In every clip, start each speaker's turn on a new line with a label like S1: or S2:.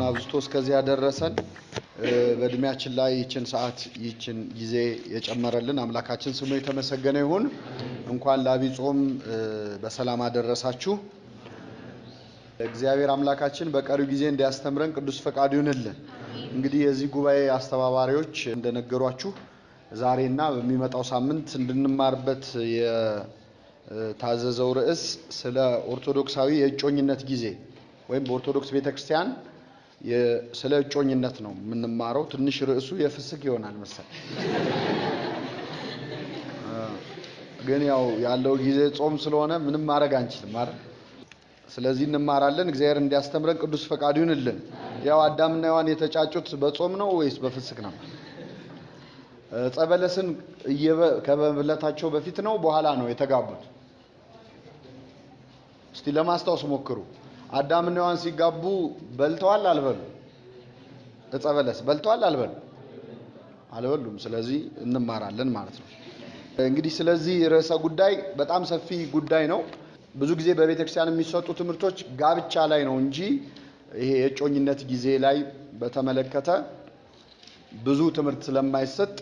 S1: አብዝቶ እስከዚህ ያደረሰን በእድሜያችን ላይ ይችን ሰዓት ይችን ጊዜ የጨመረልን አምላካችን ስሙ የተመሰገነ ይሁን። እንኳን ለዐቢይ ጾም በሰላም አደረሳችሁ። እግዚአብሔር አምላካችን በቀሪው ጊዜ እንዲያስተምረን ቅዱስ ፈቃዱ ይሁንልን። እንግዲህ የዚህ ጉባኤ አስተባባሪዎች እንደነገሯችሁ ዛሬና በሚመጣው ሳምንት እንድንማርበት የታዘዘው ርዕስ ስለ ኦርቶዶክሳዊ የእጮኝነት ጊዜ ወይም በኦርቶዶክስ ቤተክርስቲያን ስለ እጮኝነት ነው የምንማረው። ትንሽ ርዕሱ የፍስክ ይሆናል መሰል፣ ግን ያለው ጊዜ ጾም ስለሆነ ምንም ማድረግ አንችልም አይደል? ስለዚህ እንማራለን። እግዚአብሔር እንዲያስተምረን ቅዱስ ፈቃዱ ይሁንልን። አዳምና ሔዋን የተጫጩት በጾም ነው ወይስ በፍስክ ነው? ጸበለስን ከመብላታቸው በፊት ነው በኋላ ነው የተጋቡት? እስቲ ለማስታወስ ሞክሩ። አዳምና ሔዋን ሲጋቡ በልተዋል አልበሉ? ጸበለስ በልተዋል አልበሉ? አልበሉም። ስለዚህ እንማራለን ማለት ነው። እንግዲህ ስለዚህ ርዕሰ ጉዳይ በጣም ሰፊ ጉዳይ ነው። ብዙ ጊዜ በቤተክርስቲያን የሚሰጡ ትምህርቶች ጋብቻ ላይ ነው እንጂ ይሄ የእጮኝነት ጊዜ ላይ በተመለከተ ብዙ ትምህርት ስለማይሰጥ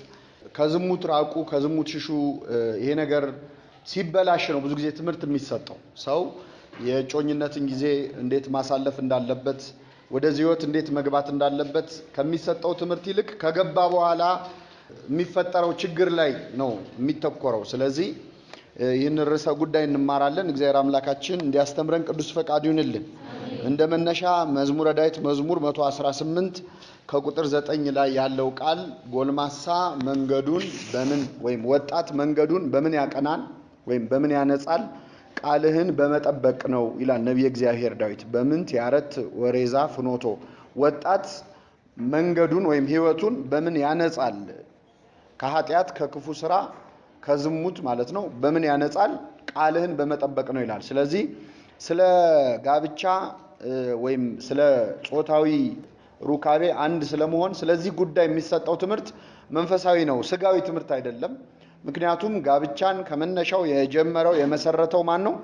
S1: ከዝሙት ራቁ፣ ከዝሙት ሽሹ፣ ይሄ ነገር ሲበላሽ ነው ብዙ ጊዜ ትምህርት የሚሰጠው። ሰው የእጮኝነትን ጊዜ እንዴት ማሳለፍ እንዳለበት፣ ወደዚህ ህይወት እንዴት መግባት እንዳለበት ከሚሰጠው ትምህርት ይልቅ ከገባ በኋላ የሚፈጠረው ችግር ላይ ነው የሚተኮረው። ስለዚህ ይህን ርዕሰ ጉዳይ እንማራለን። እግዚአብሔር አምላካችን እንዲያስተምረን ቅዱስ ፈቃዱ ይሁንልን። እንደ መነሻ መዝሙረ ዳዊት መዝሙር 118 ከቁጥር 9 ላይ ያለው ቃል ጎልማሳ መንገዱን በምን ወይም ወጣት መንገዱን በምን ያቀናል ወይም በምን ያነጻል? ቃልህን በመጠበቅ ነው ይላል ነቢየ እግዚአብሔር ዳዊት። በምንት ያረት ወሬዛ ፍኖቶ፣ ወጣት መንገዱን ወይም ህይወቱን በምን ያነጻል? ከኃጢአት ከክፉ ስራ ከዝሙት ማለት ነው። በምን ያነጻል? ቃልህን በመጠበቅ ነው ይላል። ስለዚህ ስለ ጋብቻ ወይም ስለ ጾታዊ ሩካቤ አንድ ስለመሆን ስለዚህ ጉዳይ የሚሰጠው ትምህርት መንፈሳዊ ነው፣ ስጋዊ ትምህርት አይደለም። ምክንያቱም ጋብቻን ከመነሻው የጀመረው የመሰረተው ማን ነው?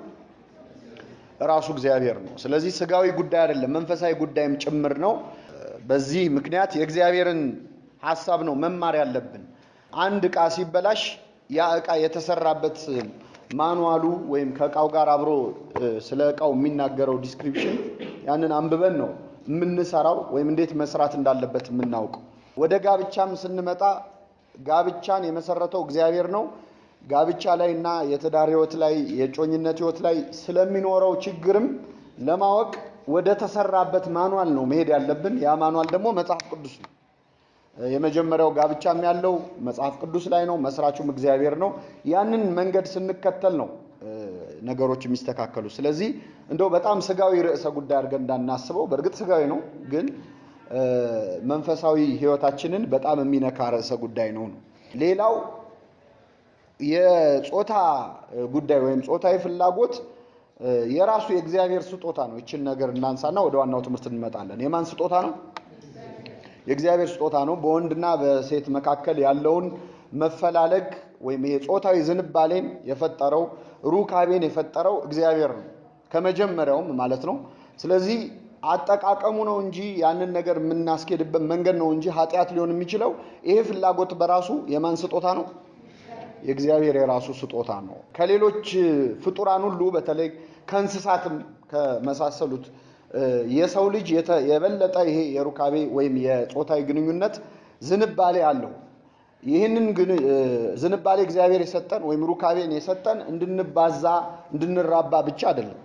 S1: ራሱ እግዚአብሔር ነው። ስለዚህ ስጋዊ ጉዳይ አይደለም፣ መንፈሳዊ ጉዳይም ጭምር ነው። በዚህ ምክንያት የእግዚአብሔርን ሐሳብ ነው መማር ያለብን። አንድ ዕቃ ሲበላሽ ያ ዕቃ የተሰራበት ማኑዋሉ ወይም ከዕቃው ጋር አብሮ ስለ ዕቃው የሚናገረው ዲስክሪፕሽን ያንን አንብበን ነው የምንሰራው ወይም እንዴት መስራት እንዳለበት የምናውቀው። ወደ ጋብቻም ስንመጣ ጋብቻን የመሰረተው እግዚአብሔር ነው። ጋብቻ ላይና የትዳር ህይወት ላይ የእጮኝነት ህይወት ላይ ስለሚኖረው ችግርም ለማወቅ ወደ ተሰራበት ማኑዋል ነው መሄድ ያለብን። ያ ማኑዋል ደግሞ መጽሐፍ ቅዱስ ነው። የመጀመሪያው ጋብቻም ያለው መጽሐፍ ቅዱስ ላይ ነው። መስራቹም እግዚአብሔር ነው። ያንን መንገድ ስንከተል ነው ነገሮች የሚስተካከሉ። ስለዚህ እንደው በጣም ስጋዊ ርዕሰ ጉዳይ አድርገን እንዳናስበው፣ በእርግጥ ስጋዊ ነው፣ ግን መንፈሳዊ ህይወታችንን በጣም የሚነካ ርዕሰ ጉዳይ ነው። ሌላው የጾታ ጉዳይ ወይም ጾታዊ ፍላጎት የራሱ የእግዚአብሔር ስጦታ ነው። እቺን ነገር እናንሳና ወደ ዋናው ትምህርት እንመጣለን። የማን ስጦታ ነው? የእግዚአብሔር ስጦታ ነው። በወንድና በሴት መካከል ያለውን መፈላለግ ወይም ይሄ ጾታዊ ዝንባሌን የፈጠረው ሩካቤን የፈጠረው እግዚአብሔር ነው ከመጀመሪያውም ማለት ነው። ስለዚህ አጠቃቀሙ ነው እንጂ ያንን ነገር የምናስኬድበት መንገድ ነው እንጂ ኃጢአት ሊሆን የሚችለው ይሄ ፍላጎት በራሱ የማን ስጦታ ነው? የእግዚአብሔር የራሱ ስጦታ ነው። ከሌሎች ፍጡራን ሁሉ በተለይ ከእንስሳትም ከመሳሰሉት የሰው ልጅ የበለጠ ይሄ የሩካቤ ወይም የጾታዊ ግንኙነት ዝንባሌ አለው። ይህንን ዝንባሌ እግዚአብሔር የሰጠን ወይም ሩካቤን የሰጠን እንድንባዛ እንድንራባ ብቻ አይደለም።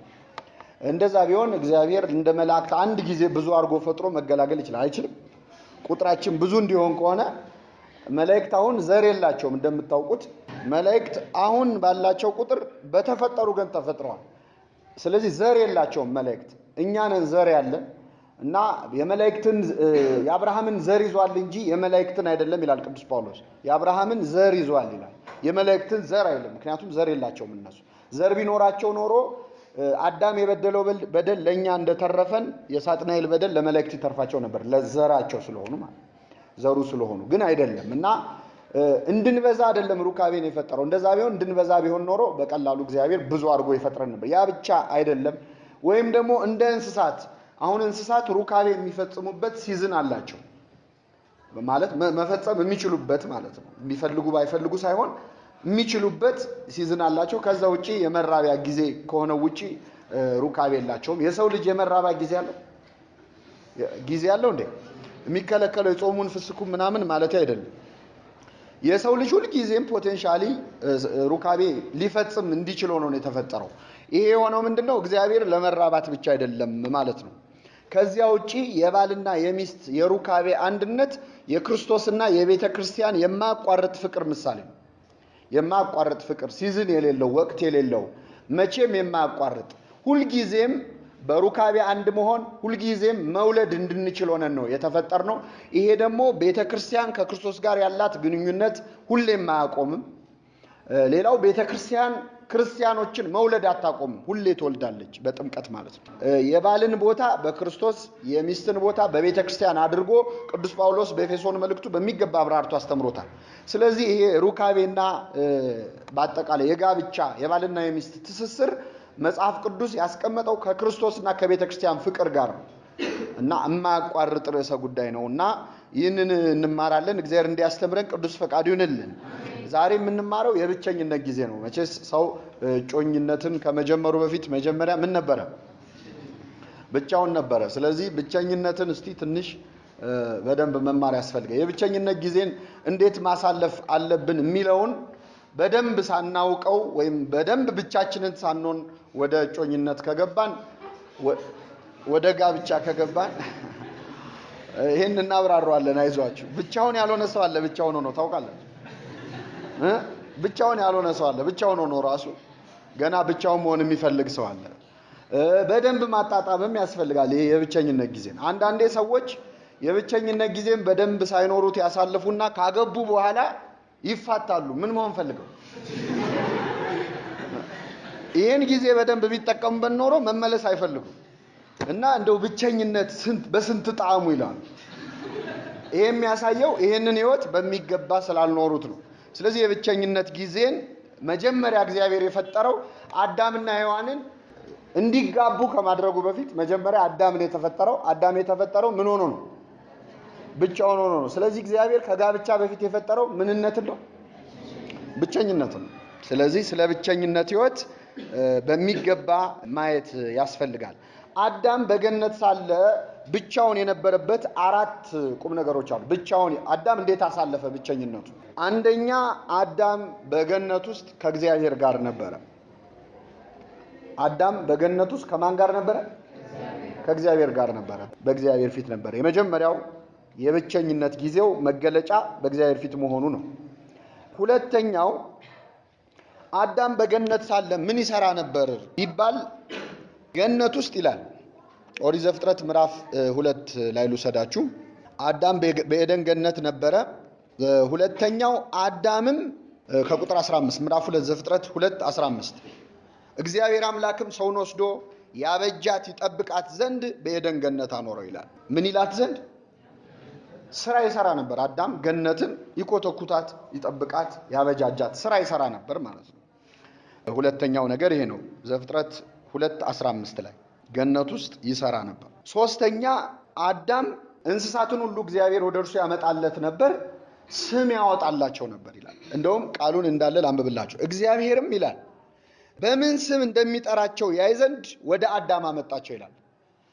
S1: እንደዛ ቢሆን እግዚአብሔር እንደ መላእክት አንድ ጊዜ ብዙ አድርጎ ፈጥሮ መገላገል ይችላል? አይችልም። ቁጥራችን ብዙ እንዲሆን ከሆነ መላእክት አሁን ዘር የላቸውም እንደምታውቁት። መላእክት አሁን ባላቸው ቁጥር በተፈጠሩ ግን ተፈጥረዋል። ስለዚህ ዘር የላቸውም መላእክት። እኛ ነን ዘር ያለን እና የመላእክትን የአብርሃምን ዘር ይዟል እንጂ የመላእክትን አይደለም ይላል ቅዱስ ጳውሎስ። የአብርሃምን ዘር ይዟል ይላል፣ የመላእክትን ዘር አይደለም። ምክንያቱም ዘር የላቸውም እነሱ። ዘር ቢኖራቸው ኖሮ አዳም የበደለው በደል ለኛ እንደተረፈን የሳጥናኤል በደል ለመላእክት ይተርፋቸው ነበር፣ ለዘራቸው ስለሆኑ ማለት ዘሩ ስለሆኑ። ግን አይደለም እና እንድንበዛ አይደለም ሩካቤን የፈጠረው። እንደዛ ቢሆን እንድንበዛ ቢሆን ኖሮ በቀላሉ እግዚአብሔር ብዙ አድርጎ ይፈጥረን ነበር። ያ ብቻ አይደለም። ወይም ደግሞ እንደ እንስሳት አሁን እንስሳት ሩካቤ የሚፈጽሙበት ሲዝን አላቸው ማለት መፈጸም የሚችሉበት ማለት ነው። የሚፈልጉ ባይፈልጉ ሳይሆን የሚችሉበት ሲዝን አላቸው። ከዛ ውጪ የመራቢያ ጊዜ ከሆነ ውጪ ሩካቤ የላቸውም። የሰው ልጅ የመራቢያ ጊዜ አለው እንዴ? የሚከለከለው የጾሙን ፍስኩን ምናምን ማለት አይደለም። የሰው ልጅ ሁሉ ጊዜም ፖቴንሻሊ ሩካቤ ሊፈጽም እንዲችል ሆኖ ነው የተፈጠረው። ይሄ የሆነው ምንድነው? እግዚአብሔር ለመራባት ብቻ አይደለም ማለት ነው። ከዚያ ውጪ የባልና የሚስት የሩካቤ አንድነት የክርስቶስና የቤተ ክርስቲያን የማያቋርጥ ፍቅር ምሳሌ ነው። የማያቋርጥ ፍቅር፣ ሲዝን የሌለው ወቅት የሌለው መቼም የማያቋርጥ ሁልጊዜም በሩካቤ አንድ መሆን ሁልጊዜም መውለድ እንድንችል ሆነን ነው የተፈጠርነው። ይሄ ደግሞ ቤተ ክርስቲያን ከክርስቶስ ጋር ያላት ግንኙነት ሁሌም አያቆምም። ሌላው ቤተ ክርስቲያን ክርስቲያኖችን መውለድ አታቆምም፣ ሁሌ ትወልዳለች፣ በጥምቀት ማለት ነው። የባልን ቦታ በክርስቶስ የሚስትን ቦታ በቤተ ክርስቲያን አድርጎ ቅዱስ ጳውሎስ በኤፌሶን መልእክቱ በሚገባ አብራርቶ አስተምሮታል። ስለዚህ ይሄ ሩካቤና በአጠቃላይ የጋብቻ የባልና የሚስት ትስስር መጽሐፍ ቅዱስ ያስቀመጠው ከክርስቶስና ከቤተ ክርስቲያን ፍቅር ጋር ነው እና የማያቋርጥ ርዕሰ ጉዳይ ነውና ይህንን እንማራለን። እግዚአብሔር እንዲያስተምረን ቅዱስ ፈቃዱ ይሁንልን። ዛሬ የምንማረው የብቸኝነት ጊዜ ነው። መቼስ ሰው ጮኝነትን ከመጀመሩ በፊት መጀመሪያ ምን ነበረ? ብቻውን ነበረ። ስለዚህ ብቸኝነትን እስቲ ትንሽ በደንብ መማር ያስፈልጋል። የብቸኝነት ጊዜን እንዴት ማሳለፍ አለብን የሚለውን በደንብ ሳናውቀው ወይም በደንብ ብቻችንን ሳንሆን ወደ ጮኝነት ከገባን ወደ ጋብቻ ከገባን ይሄን እናብራራዋለን። አይዟችሁ። ብቻውን ያልሆነ ሰው አለ። ብቻውን ሆኖ ታውቃላችሁ? ብቻውን ያልሆነ ሰው አለ። ብቻውን ሆኖ ራሱ ገና ብቻውን መሆን የሚፈልግ ሰው አለ። በደንብ ማጣጣምም ያስፈልጋል ይሄ የብቸኝነት ጊዜን። አንዳንዴ ሰዎች የብቸኝነት ጊዜን በደንብ ሳይኖሩት ያሳልፉና ካገቡ በኋላ ይፋታሉ። ምን መሆን ፈልገው? ይሄን ጊዜ በደንብ ቢጠቀሙበት ኖሮ መመለስ አይፈልጉም እና እንደው ብቸኝነት በስንት ጣዕሙ ይላሉ። ይሄ የሚያሳየው ይሄንን ህይወት በሚገባ ስላልኖሩት ነው። ስለዚህ የብቸኝነት ጊዜን መጀመሪያ እግዚአብሔር የፈጠረው አዳምና ሔዋንን እንዲጋቡ ከማድረጉ በፊት መጀመሪያ አዳም የተፈጠረው ምን ሆኖ ነው? ብቻውን ሆኖ ነው። ስለዚህ እግዚአብሔር ከጋብቻ በፊት የፈጠረው ምንነትን ነው? ብቸኝነትን ነው። ስለዚህ ስለ ብቸኝነት ህይወት በሚገባ ማየት ያስፈልጋል። አዳም በገነት ሳለ ብቻውን የነበረበት 4 ቁም ነገሮች አሉ። ብቻውን አዳም እንዴት አሳለፈ ብቸኝነቱ? አንደኛ አዳም በገነት ውስጥ ከእግዚአብሔር ጋር ነበረ። አዳም በገነት ውስጥ ከማን ጋር ነበረ? ከእግዚአብሔር ጋር ነበረ። በእግዚአብሔር ፊት ነበረ። የመጀመሪያው የብቸኝነት ጊዜው መገለጫ በእግዚአብሔር ፊት መሆኑ ነው። ሁለተኛው አዳም በገነት ሳለ ምን ይሰራ ነበር ቢባል ገነት ውስጥ ይላል ኦሪት ዘፍጥረት ምዕራፍ 2 ላይ ልውሰዳችሁ። አዳም በኤደን ገነት ነበረ። ሁለተኛው አዳምም ከቁጥር 15 ምዕራፍ 2 ዘፍጥረት 2:15 እግዚአብሔር አምላክም ሰውን ወስዶ ያበጃት ይጠብቃት ዘንድ በኤደን ገነት አኖረው ይላል። ምን ይላት ዘንድ? ስራ ይሰራ ነበር። አዳም ገነትን ይኮተኩታት፣ ይጠብቃት፣ ያበጃጃት ስራ ይሰራ ነበር ማለት ነው። ሁለተኛው ነገር ይሄ ነው። ዘፍጥረት 2:15 ላይ ገነት ውስጥ ይሰራ ነበር። ሶስተኛ አዳም እንስሳትን ሁሉ እግዚአብሔር ወደ እርሱ ያመጣለት ነበር፣ ስም ያወጣላቸው ነበር ይላል። እንደውም ቃሉን እንዳለ ላንብብላችሁ። እግዚአብሔርም ይላል በምን ስም እንደሚጠራቸው ያይ ዘንድ ወደ አዳም አመጣቸው ይላል።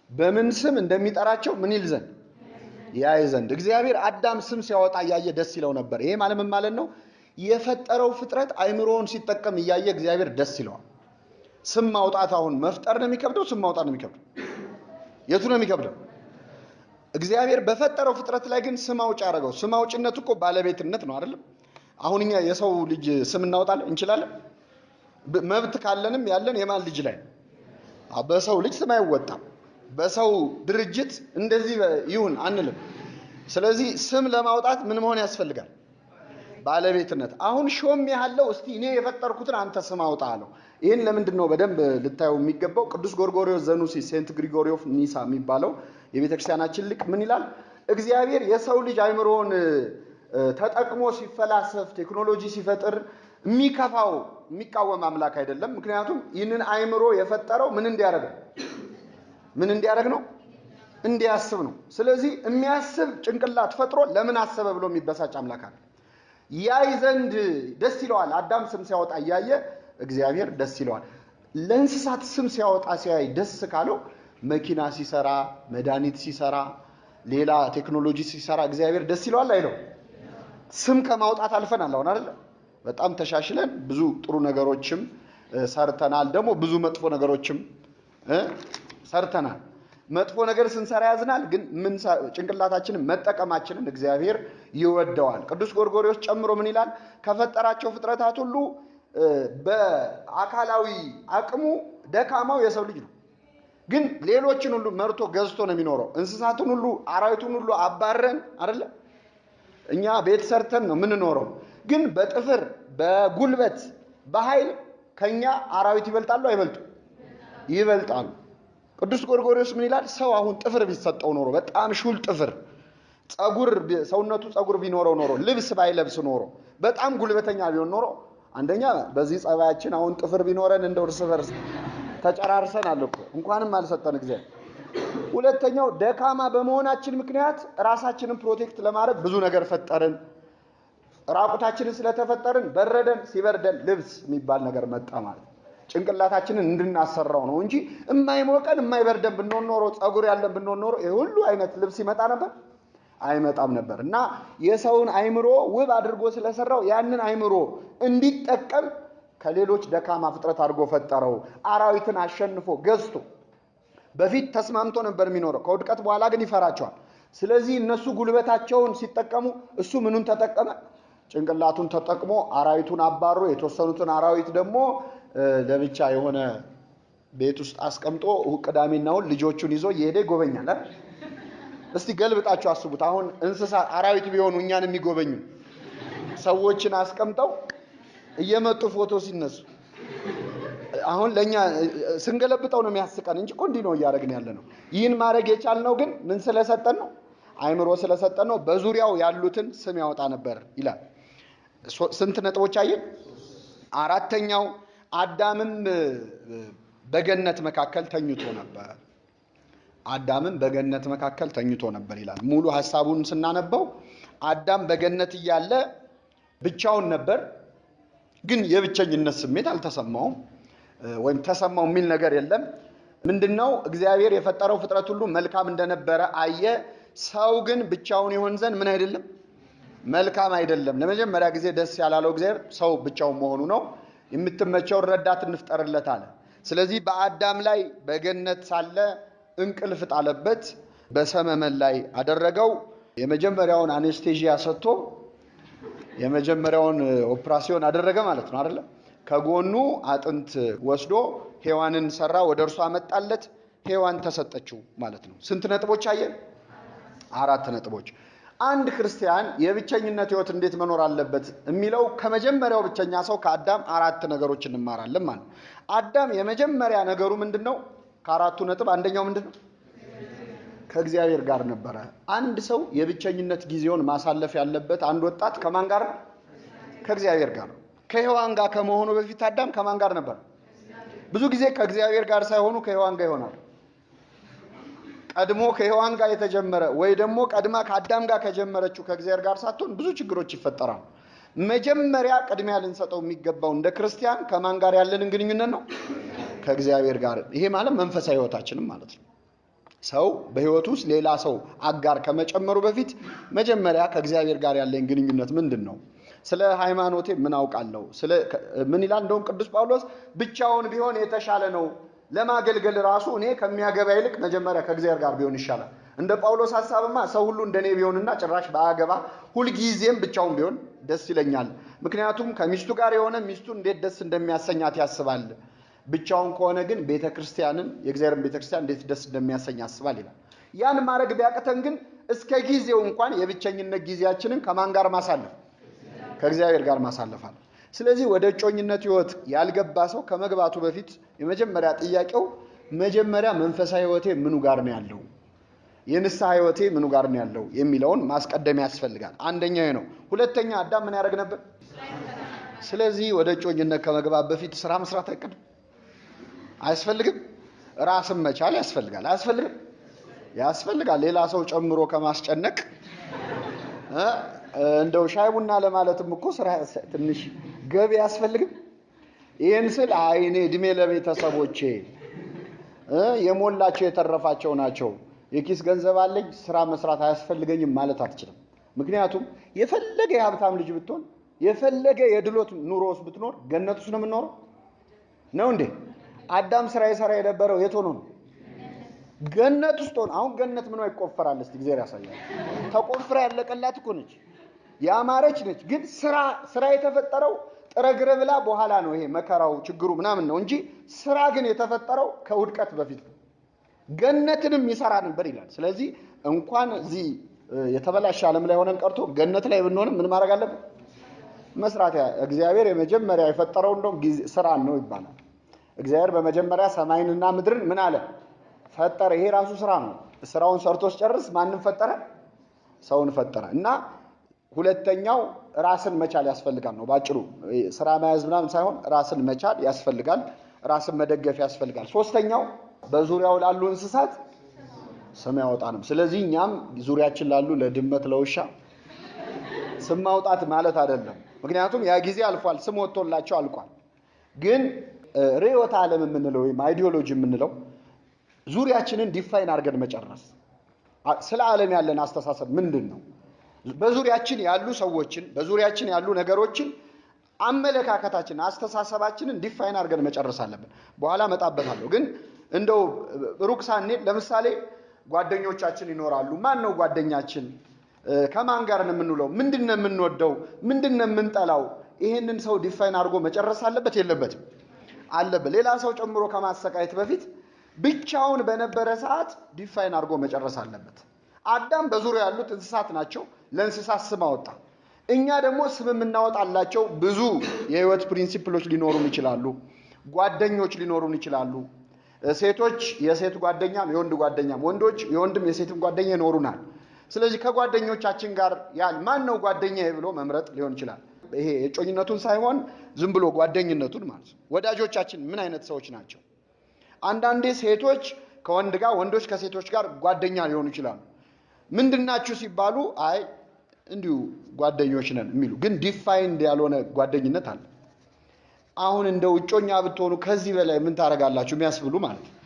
S1: በምን ስም እንደሚጠራቸው ምን ይል ዘንድ? ያይ ዘንድ። እግዚአብሔር አዳም ስም ሲያወጣ እያየ ደስ ይለው ነበር። ይሄ ማለት ምን ማለት ነው? የፈጠረው ፍጥረት አይምሮውን ሲጠቀም እያየ እግዚአብሔር ደስ ይለዋል። ስም ማውጣት አሁን መፍጠር ነው የሚከብደው? ስም ማውጣት ነው የሚከብደው? የቱ ነው የሚከብደው? እግዚአብሔር በፈጠረው ፍጥረት ላይ ግን ስም አውጭ አደረገው። ስም አውጭነት እኮ ባለቤትነት ነው አይደለም? አሁን እኛ የሰው ልጅ ስም እናወጣለን እንችላለን? መብት ካለንም ያለን የማን ልጅ ላይ? በሰው ልጅ ስም አይወጣም። በሰው ድርጅት እንደዚህ ይሁን አንልም። ስለዚህ ስም ለማውጣት ምን መሆን ያስፈልጋል? ባለቤትነት። አሁን ሾም ያለው እስቲ እኔ የፈጠርኩትን አንተ ስም አውጣ አለው። ይሄን ለምንድን ነው በደንብ ልታዩ የሚገባው? ቅዱስ ጎርጎርዮስ ዘኑሲስ ሴንት ግሪጎሪ ኦፍ ኒሳ የሚባለው የቤተክርስቲያናችን ሊቅ ምን ይላል? እግዚአብሔር የሰው ልጅ አይምሮን ተጠቅሞ ሲፈላሰፍ ቴክኖሎጂ ሲፈጥር የሚቃወም አምላክ አይደለም። ምክንያቱም ይህንን አይምሮ የፈጠረው ምን እንዲያደርግ ነው? እንዲያስብ ነው። ስለዚህ የሚያስብ ጭንቅላት ፈጥሮ ለምን አሰበ ብሎ የሚበሳጭ አምላክ አለ። ያይ ዘንድ ደስ ይለዋል። አዳም ስም ሲያወጣ እያየ እግዚአብሔር ደስ ይለዋል። ለእንስሳት ስም ሲያወጣ ሲያይ ደስ ካለው መኪና ሲሰራ፣ መድኃኒት ሲሰራ፣ ሌላ ቴክኖሎጂ ሲሰራ እግዚአብሔር ደስ ይለዋል አይለው? ስም ከማውጣት አልፈናል አሁን አይደል? በጣም ተሻሽለን ብዙ ጥሩ ነገሮችም ሰርተናል። ደግሞ ብዙ መጥፎ ነገሮችም ሰርተናል። መጥፎ ነገር ስንሰራ ያዝናል፣ ግን ምን ጭንቅላታችንን መጠቀማችንን እግዚአብሔር ይወደዋል። ቅዱስ ጎርጎርዮስ ጨምሮ ምን ይላል? ከፈጠራቸው ፍጥረታት ሁሉ በአካላዊ አቅሙ ደካማው የሰው ልጅ ነው። ግን ሌሎችን ሁሉ መርቶ ገዝቶ ነው የሚኖረው። እንስሳትን ሁሉ አራዊቱን ሁሉ አባረን አይደለ? እኛ ቤት ሰርተን ነው የምንኖረው። ግን በጥፍር በጉልበት በኃይል ከኛ አራዊት ይበልጣሉ አይበልጡ? ይበልጣሉ። ቅዱስ ጎርጎርዮስ ምን ይላል? ሰው አሁን ጥፍር ቢሰጠው ኖሮ፣ በጣም ሹል ጥፍር፣ ጸጉር፣ ሰውነቱ ጸጉር ቢኖረው ኖሮ፣ ልብስ ባይለብስ ኖሮ፣ በጣም ጉልበተኛ ቢሆን ኖሮ፣ አንደኛ በዚህ ጸባያችን አሁን ጥፍር ቢኖረን እንደው እርስ በርስ ተጨራርሰናል እኮ እንኳንም አልሰጠን እግዚአብሔር። ሁለተኛው ደካማ በመሆናችን ምክንያት ራሳችንን ፕሮቴክት ለማድረግ ብዙ ነገር ፈጠርን። ራቁታችንን ስለተፈጠርን በረደን፣ ሲበርደን ልብስ የሚባል ነገር መጣ ማለት። ጭንቅላታችንን እንድናሰራው ነው እንጂ የማይሞቀን የማይበርደን ብንሆን ኖሮ፣ ጸጉር ያለን ብንሆን ኖሮ ይሄ ሁሉ አይነት ልብስ ይመጣ ነበር? አይመጣም ነበር። እና የሰውን አይምሮ ውብ አድርጎ ስለሰራው ያንን አይምሮ እንዲጠቀም ከሌሎች ደካማ ፍጥረት አድርጎ ፈጠረው። አራዊትን አሸንፎ ገዝቶ በፊት ተስማምቶ ነበር የሚኖረው። ከውድቀት በኋላ ግን ይፈራቸዋል። ስለዚህ እነሱ ጉልበታቸውን ሲጠቀሙ እሱ ምኑን ተጠቀመ? ጭንቅላቱን ተጠቅሞ አራዊቱን አባሮ የተወሰኑትን አራዊት ደግሞ ለብቻ የሆነ ቤት ውስጥ አስቀምጦ ቅዳሜና እሑድ ልጆቹን ይዞ እየሄደ ይጎበኛል አይደል? እስቲ ገልብጣችሁ አስቡት። አሁን እንስሳ አራዊት ቢሆኑ እኛን የሚጎበኙ ሰዎችን አስቀምጠው እየመጡ ፎቶ ሲነሱ አሁን ለኛ ስንገለብጠው ነው የሚያስቀን እንጂ እኮ እንዲህ ነው እያደረግን ያለ ነው። ይህን ማድረግ የቻልነው ግን ምን ስለሰጠን ነው? አይምሮ ስለሰጠን ነው። በዙሪያው ያሉትን ስም ያወጣ ነበር ይላል። ስንት ነጥቦች አየን? አራተኛው አዳምም በገነት መካከል ተኝቶ ነበር። አዳምም በገነት መካከል ተኝቶ ነበር ይላል። ሙሉ ሐሳቡን ስናነበው አዳም በገነት እያለ ብቻውን ነበር፣ ግን የብቸኝነት ስሜት አልተሰማውም፣ ወይም ተሰማው የሚል ነገር የለም። ምንድነው? እግዚአብሔር የፈጠረው ፍጥረት ሁሉ መልካም እንደነበረ አየ። ሰው ግን ብቻውን ይሆን ዘንድ ምን አይደለም? መልካም አይደለም። ለመጀመሪያ ጊዜ ደስ ያላለው እግዚአብሔር ሰው ብቻውን መሆኑ ነው። የምትመቸውን ረዳት እንፍጠርለት አለ። ስለዚህ በአዳም ላይ በገነት ሳለ እንቅልፍ ጣለበት፣ በሰመመን ላይ አደረገው። የመጀመሪያውን አኔስቴዥያ ሰጥቶ የመጀመሪያውን ኦፕራሲዮን አደረገ ማለት ነው አይደል? ከጎኑ አጥንት ወስዶ ሔዋንን ሰራ፣ ወደ እርሷ አመጣለት፣ ሔዋን ተሰጠችው ማለት ነው። ስንት ነጥቦች አየን? 4 ነጥቦች። አንድ ክርስቲያን የብቸኝነት ህይወት እንዴት መኖር አለበት የሚለው ከመጀመሪያው ብቸኛ ሰው ከአዳም 4 ነገሮች እንማራለን ማለት ነው። አዳም የመጀመሪያ ነገሩ ምንድነው? ከአራቱ ነጥብ አንደኛው ምንድነው? ከእግዚአብሔር ጋር ነበረ። አንድ ሰው የብቸኝነት ጊዜውን ማሳለፍ ያለበት አንድ ወጣት ከማን ጋር? ከእግዚአብሔር ጋር። ከሔዋን ጋር ከመሆኑ በፊት አዳም ከማን ጋር ነበር? ብዙ ጊዜ ከእግዚአብሔር ጋር ሳይሆኑ ከሔዋን ጋር ይሆናል። ቀድሞ ከሔዋን ጋር የተጀመረ ወይ ደግሞ ቀድማ ከአዳም ጋር ከጀመረችው ከእግዚአብሔር ጋር ሳትሆን ብዙ ችግሮች ይፈጠራሉ። መጀመሪያ ቅድሚያ ልንሰጠው የሚገባው እንደ ክርስቲያን ከማን ጋር ያለንን ግንኙነት ነው? ከእግዚአብሔር ጋር። ይሄ ማለት መንፈሳዊ ህይወታችንም ማለት ነው። ሰው በህይወቱ ውስጥ ሌላ ሰው አጋር ከመጨመሩ በፊት መጀመሪያ ከእግዚአብሔር ጋር ያለኝ ግንኙነት ምንድነው? ስለ ሃይማኖቴ ምን አውቃለሁ? ምን ይላል እንደውም ቅዱስ ጳውሎስ ብቻውን ቢሆን የተሻለ ነው፣ ለማገልገል ራሱ እኔ ከሚያገባ ይልቅ መጀመሪያ ከእግዚአብሔር ጋር ቢሆን ይሻላል። እንደ ጳውሎስ ሐሳብማ ሰው ሁሉ እንደኔ ቢሆንና ጭራሽ ባያገባ ሁልጊዜም ብቻውን ቢሆን ደስ ይለኛል። ምክንያቱም ከሚስቱ ጋር የሆነ ሚስቱ እንዴት ደስ እንደሚያሰኛት ያስባል። ብቻውን ከሆነ ግን ቤተክርስቲያንን የእግዚአብሔርን ቤተክርስቲያን እንዴት ደስ እንደሚያሰኝ ያስባል ይላል። ያን ማድረግ ቢያቅተን ግን እስከ ጊዜው እንኳን የብቸኝነት ጊዜያችንን ከማን ጋር ማሳለፍ? ከእግዚአብሔር ጋር ማሳለፋል። ስለዚህ ወደ እጮኝነት ህይወት ያልገባ ሰው ከመግባቱ በፊት የመጀመሪያ ጥያቄው መጀመሪያ መንፈሳዊ ህይወቴ ምኑ ጋር ነው ያለው? የንስሐ ህይወቴ ምኑ ጋር ነው ያለው የሚለውን ማስቀደም ያስፈልጋል። አንደኛው ነው። ሁለተኛ አዳም ምን ያደርግ ነበር? ስለዚህ ወደ እጮኝነት ከመግባት በፊት ስራ መስራት አይቀድም? አያስፈልግም? ራስን መቻል ያስፈልጋል። አያስፈልግም? ያስፈልጋል። ሌላ ሰው ጨምሮ ከማስጨነቅ እንደው ሻይ ቡና ለማለትም እኮ ስራ ትንሽ ገቢ ያስፈልግም። ይሄን ስል አይኔ እድሜ ለቤተሰቦቼ የሞላቸው የተረፋቸው ናቸው፣ የኪስ ገንዘብ አለኝ፣ ስራ መስራት አያስፈልገኝም ማለት አትችልም። ምክንያቱም የፈለገ የሀብታም ልጅ ብትሆን የፈለገ የድሎት ኑሮ ውስጥ ብትኖር ገነት ውስጥ ነው የምትኖረው ነው እንዴ? አዳም ስራ ይሰራ የነበረው የት ሆኖ ነው? ገነት ውስጥ ሆኖ። አሁን ገነት ምኗ ይቆፈራል? እስቲ እግዚአብሔር ያሳያል። ተቆፍራ ያለቀላት እኮ ነች፣ ያማረች ነች። ግን ስራ የተፈጠረው ጥረግረ ብላ በኋላ ነው። ይሄ መከራው ችግሩ ምናምን ነው እንጂ ስራ ግን የተፈጠረው ከውድቀት በፊት ነው። ገነትንም ይሰራ ነበር ይላል። ስለዚህ እንኳን እዚህ የተበላሸ ዓለም ላይ ሆነን ቀርቶ ገነት ላይ ብንሆንም ምን ማድረግ አለብን? መስራት። እግዚአብሔር የመጀመሪያ የፈጠረው እንደው ስራን ነው ይባላል። እግዚአብሔር በመጀመሪያ ሰማይንና ምድርን ምን አለ? ፈጠረ። ይሄ ራሱ ስራ ነው። ስራውን ሰርቶ ሲጨርስ ማንን ፈጠረ? ሰውን ፈጠረ። እና ሁለተኛው ራስን መቻል ያስፈልጋል ነው ባጭሩ። ስራ መያዝ ምናምን ሳይሆን ራስን መቻል ያስፈልጋል፣ ራስን መደገፍ ያስፈልጋል። ሶስተኛው በዙሪያው ላሉ እንስሳት ስም ያወጣ ነው። ስለዚህ እኛም ዙሪያችን ላሉ ለድመት ለውሻ ስም ማውጣት ማለት አይደለም። ምክንያቱም ያ ጊዜ አልፏል፣ ስም ወጥቶላቸው አልቋል። ግን ርዕዮተ ዓለም የምንለው ወይም አይዲዮሎጂ የምንለው ዙሪያችንን ዲፋይን አድርገን መጨረስ። ስለ ዓለም ያለን አስተሳሰብ ምንድን ነው? በዙሪያችን ያሉ ሰዎችን፣ በዙሪያችን ያሉ ነገሮችን አመለካከታችን፣ አስተሳሰባችንን ዲፋይን አድርገን መጨረስ አለብን። በኋላ መጣበታለሁ። ግን እንደው ሩቅ ሳንሄድ ለምሳሌ ጓደኞቻችን ይኖራሉ። ማን ነው ጓደኛችን? ከማን ጋር ነው የምንውለው? ምንድነው የምንወደው? ምንድነው የምንጠላው? ይሄንን ሰው ዲፋይን አድርጎ መጨረስ አለበት የለበትም? አለበት። ሌላ ሰው ጨምሮ ከማሰቃየት በፊት ብቻውን በነበረ ሰዓት ዲፋይን አድርጎ መጨረስ አለበት። አዳም በዙሪያው ያሉት እንስሳት ናቸው፣ ለእንስሳት ስም አወጣ። እኛ ደግሞ ስም የምናወጣላቸው ብዙ የህይወት ፕሪንሲፕሎች ሊኖሩን ይችላሉ፣ ጓደኞች ሊኖሩን ይችላሉ። ሴቶች የሴት ጓደኛም የወንድ ጓደኛም፣ ወንዶች የወንድም የሴትም ጓደኛ ይኖሩናል። ስለዚህ ከጓደኞቻችን ጋር ማን ነው ጓደኛዬ ብሎ መምረጥ ሊሆን ይችላል። ይሄ የጮኝነቱን ሳይሆን ዝም ብሎ ጓደኝነቱን ማለት ነው። ወዳጆቻችን ምን አይነት ሰዎች ናቸው? አንዳንዴ ሴቶች ከወንድ ጋር፣ ወንዶች ከሴቶች ጋር ጓደኛ ሊሆኑ ይችላሉ። ምንድናችሁ ሲባሉ አይ እንዲሁ ጓደኞች ነን የሚሉ ግን ዲፋይንድ ያልሆነ ጓደኝነት አለ። አሁን እንደው እጮኛ ብትሆኑ ከዚህ በላይ ምን ታረጋላችሁ የሚያስብሉ ማለት ነው።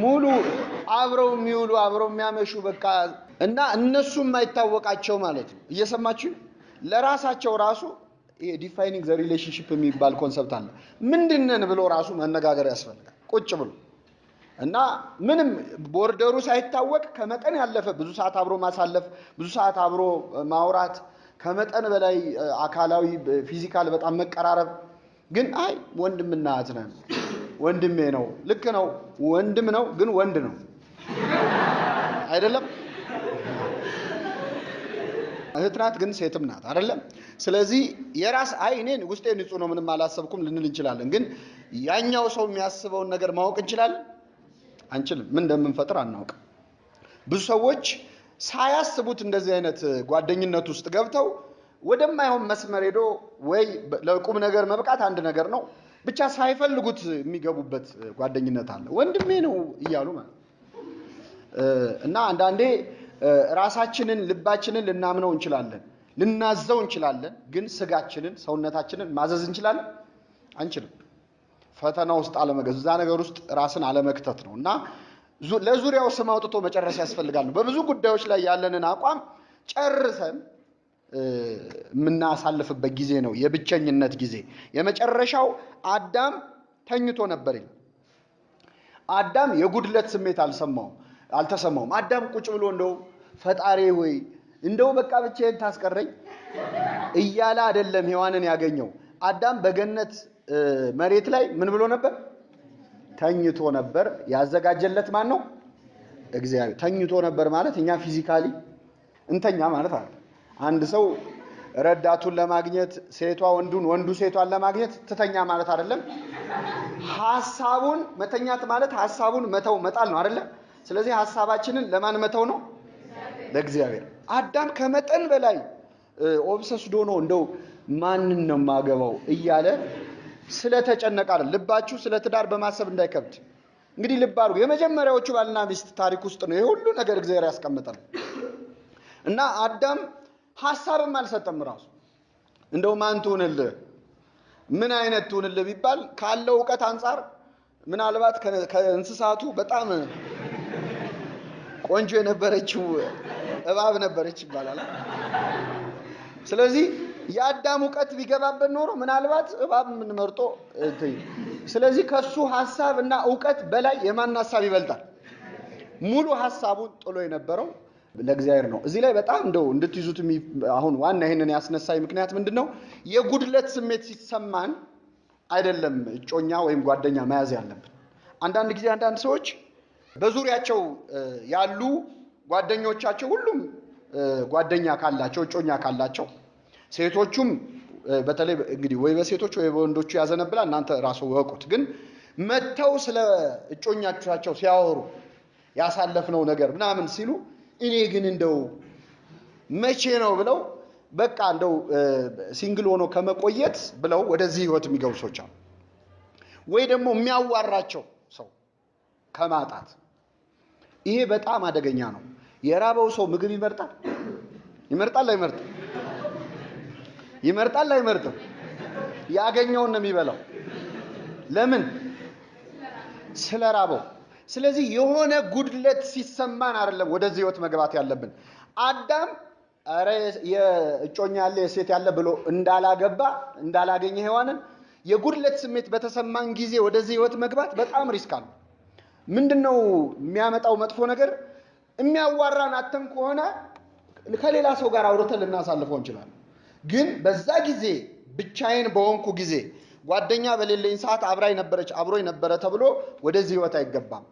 S1: ሙሉ አብረው የሚውሉ አብረው የሚያመሹ በቃ እና እነሱም የማይታወቃቸው ማለት ነው። እየሰማችሁ ለራሳቸው ራሱ ይሄ ዲፋይኒንግ ዘ ሪሌሽንሺፕ የሚባል ኮንሰፕት አለ። ምንድነን ብሎ ራሱ መነጋገር ያስፈልጋል ቁጭ ብሎ እና ምንም ቦርደሩ ሳይታወቅ ከመጠን ያለፈ ብዙ ሰዓት አብሮ ማሳለፍ፣ ብዙ ሰዓት አብሮ ማውራት፣ ከመጠን በላይ አካላዊ ፊዚካል በጣም መቀራረብ። ግን አይ ወንድምና እህት ነን፣ ወንድሜ ነው። ልክ ነው፣ ወንድም ነው፣ ግን ወንድ ነው አይደለም። እህት ናት፣ ግን ሴትም ናት አይደለም። ስለዚህ የራስ አይ እኔን ውስጤ ንጹህ ነው ምንም አላሰብኩም ልንል እንችላለን። ግን ያኛው ሰው የሚያስበውን ነገር ማወቅ እንችላለን? አንችልም። ምን እንደምንፈጥር አናውቅም። ብዙ ሰዎች ሳያስቡት እንደዚህ አይነት ጓደኝነት ውስጥ ገብተው ወደማይሆን መስመር ሄዶ ወይ ለቁም ነገር መብቃት አንድ ነገር ነው፣ ብቻ ሳይፈልጉት የሚገቡበት ጓደኝነት አለ። ወንድሜ ነው እያሉ ማለት እና አንዳንዴ ራሳችንን ልባችንን ልናምነው እንችላለን፣ ልናዘው እንችላለን። ግን ስጋችንን ሰውነታችንን ማዘዝ እንችላለን? አንችልም። ፈተና ውስጥ አለመገዝ፣ እዛ ነገር ውስጥ ራስን አለመክተት ነው። እና ለዙሪያው ስም አውጥቶ መጨረስ ያስፈልጋል። በብዙ ጉዳዮች ላይ ያለንን አቋም ጨርሰን የምናሳልፍበት ጊዜ ነው የብቸኝነት ጊዜ። የመጨረሻው አዳም ተኝቶ ነበር ይላል። አዳም የጉድለት ስሜት አልተሰማውም። አዳም ቁጭ ብሎ እንደው ፈጣሪ ሆይ እንደው በቃ ብቻዬን ታስቀረኝ እያለ አይደለም ሔዋንን ያገኘው። አዳም በገነት መሬት ላይ ምን ብሎ ነበር? ተኝቶ ነበር። ያዘጋጀለት ማን ነው? እግዚአብሔር። ተኝቶ ነበር ማለት እኛ ፊዚካሊ እንተኛ ማለት አይደል። አንድ ሰው ረዳቱን ለማግኘት ሴቷ ወንዱን፣ ወንዱ ሴቷን ለማግኘት ትተኛ ማለት አይደለም። ሐሳቡን መተኛት ማለት ሐሳቡን መተው መጣል ነው አይደል? ስለዚህ ሐሳባችንን ለማን መተው ነው? ለእግዚአብሔር። አዳም ከመጠን በላይ ኦብሰስድ ሆኖ እንደው ማንን ነው ማገባው እያለ ስለተጨነቀ አይደል። ልባችሁ ስለ ትዳር በማሰብ እንዳይከብድ። እንግዲህ ልብ አድርጉ፣ የመጀመሪያዎቹ ባልና ሚስት ታሪክ ውስጥ ነው ይሄ ሁሉ ነገር እግዚአብሔር ያስቀምጣል። እና አዳም ሐሳብም አልሰጠም ራሱ። እንደው ማን ትሁንልህ ምን አይነት ትሁንልህ ቢባል ካለው ዕውቀት አንፃር ምናልባት ከእንስሳቱ በጣም ቆንጆ የነበረችው እባብ ነበረች ይባላል። ስለዚህ የአዳም ዕውቀት ቢገባበት ኖሮ ምናልባት እባብ ምን መርጦ ስለዚህ ከሱ ሐሳብና ዕውቀት በላይ የማን ሐሳብ ይበልጣል? ሙሉ ሐሳቡን ጥሎ የነበረው ለእግዚአብሔር ነው። እዚህ ላይ በጣም እንደው እንድትይዙት አሁን ዋና ይሄንን ያስነሳይ ምክንያት ምንድነው? የጉድለት ስሜት ሲሰማን አይደለም እጮኛ ወይም ጓደኛ መያዝ ያለብን። አንዳንድ ጊዜ አንዳንድ ሰዎች በዙሪያቸው ያሉ ጓደኞቻቸው ሁሉም ጓደኛ ካላቸው እጮኛ ካላቸው ሴቶቹም በተለይ እንግዲህ ወይ በሴቶች ወይ በወንዶቹ ያዘነብላል። እናንተ ራሱ ወቁት። ግን መተው ስለ እጮኛቸው ሲያወሩ ያሳለፍነው ነገር ምናምን ሲሉ እኔ ግን እንደው መቼ ነው ብለው በቃ እንደው ሲንግል ሆኖ ከመቆየት ብለው ወደዚህ ህይወት የሚገቡ ሰዎች አሉ። ወይ ደግሞ የሚያዋራቸው ሰው ከማጣት። ይሄ በጣም አደገኛ ነው። የራበው ሰው ምግብ ይመርጣል? ይመርጣል አይመርጥም? ይመርጣል አይመርጥም? ያገኘውን ነው የሚበላው። ለምን? ስለራበው። ስለዚህ የሆነ ጉድለት ሲሰማን አይደለም ወደዚህ ህይወት መግባት ያለብን። አዳም አረ የእጮኛ ያለ የሴት ያለ ብሎ እንዳላገኘ ሔዋንን የጉድለት ስሜት በተሰማን ጊዜ ወደዚህ ህይወት መግባት በጣም ሪስክ አለው። ምንድነው የሚያመጣው መጥፎ ነገር? የሚያዋራን አተን ከሆነ ከሌላ ሰው ጋር አውርተን ልናሳልፈው እንችላለን። ግን በዛ ጊዜ ብቻዬን በሆንኩ ጊዜ ጓደኛ በሌለኝ ሰዓት አብሮኝ ነበረ ተብሎ ወደዚህ ህይወት አይገባም።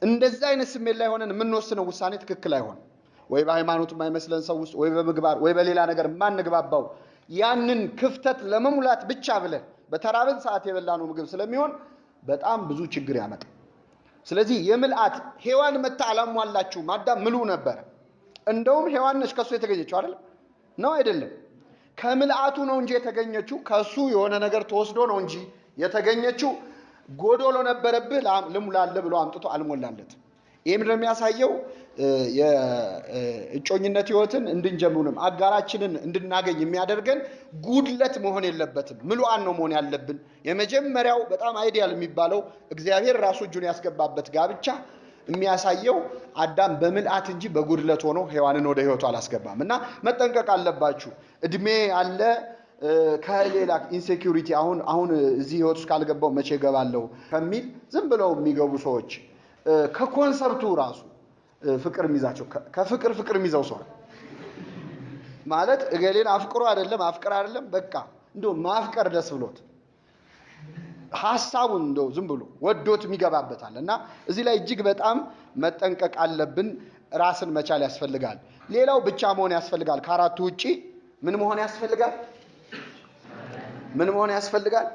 S1: እንደዛ አይነት ስሜት ላይ ሆነን የምንወስነው ውሳኔ ትክክል አይሆንም። ወይ በሃይማኖት የማይመስለን ሰው ውስጥ ወይ በምግባር ወይ በሌላ ነገር ማንግባባው ያንን ክፍተት ለመሙላት ብቻ ብለን በተራበን ሰዓት የበላነው ምግብ ስለሚሆን በጣም ብዙ ችግር ያመጣል። ስለዚህ የምልአት ሔዋን መታ አላሟላችሁም። አዳም ምሉ ነበር። እንደውም ሔዋን ነች ከሱ የተገኘችው አይደል? ነው አይደለም? ከምልአቱ ነው እንጂ የተገኘችው ከሱ የሆነ ነገር ተወስዶ ነው እንጂ የተገኘችው ጎዶሎ ነበረብህ ልሙላልህ ብሎ አምጥቶ አልሞላለት። ይሄ ምንድነው የሚያሳየው? የእጮኝነት ህይወትን እንድንጀምሩንም አጋራችንን እንድናገኝ የሚያደርገን ጉድለት መሆን የለበትም። ምሉአን ነው መሆን ያለብን። የመጀመሪያው በጣም አይዲያል የሚባለው እግዚአብሔር ራሱ እጁን ያስገባበት ጋብቻ የሚያሳየው አዳም በምልአት እንጂ በጉድለት ሆኖ ሔዋንን ወደ ህይወቱ አላስገባም። እና መጠንቀቅ አለባችሁ። እድሜ አለ ከሌላ ኢንሴኩሪቲ አሁን እዚህ ህይወት ውስጥ ካልገባው መቼ ገባለሁ ከሚል ዝም ብለው የሚገቡ ሰዎች ከኮንሰፕቱ ራሱ ፍቅር የሚይዛቸው ከፍቅር የሚይዘው ሰው ማለት እገሌን አፍቅሮ አይደለም በቃ እንደው ማፍቀር ደስ ብሎት ሐሳቡን እንደው ዝም ብሎ ወዶት የሚገባበታል። እና እዚህ ላይ እጅግ በጣም መጠንቀቅ አለብን። ራስን መቻል ያስፈልጋል። ሌላው ብቻ መሆን ያስፈልጋል። ከአራቱ ውጪ ምን መሆን ያስፈልጋል? ምን መሆን ያስፈልጋል?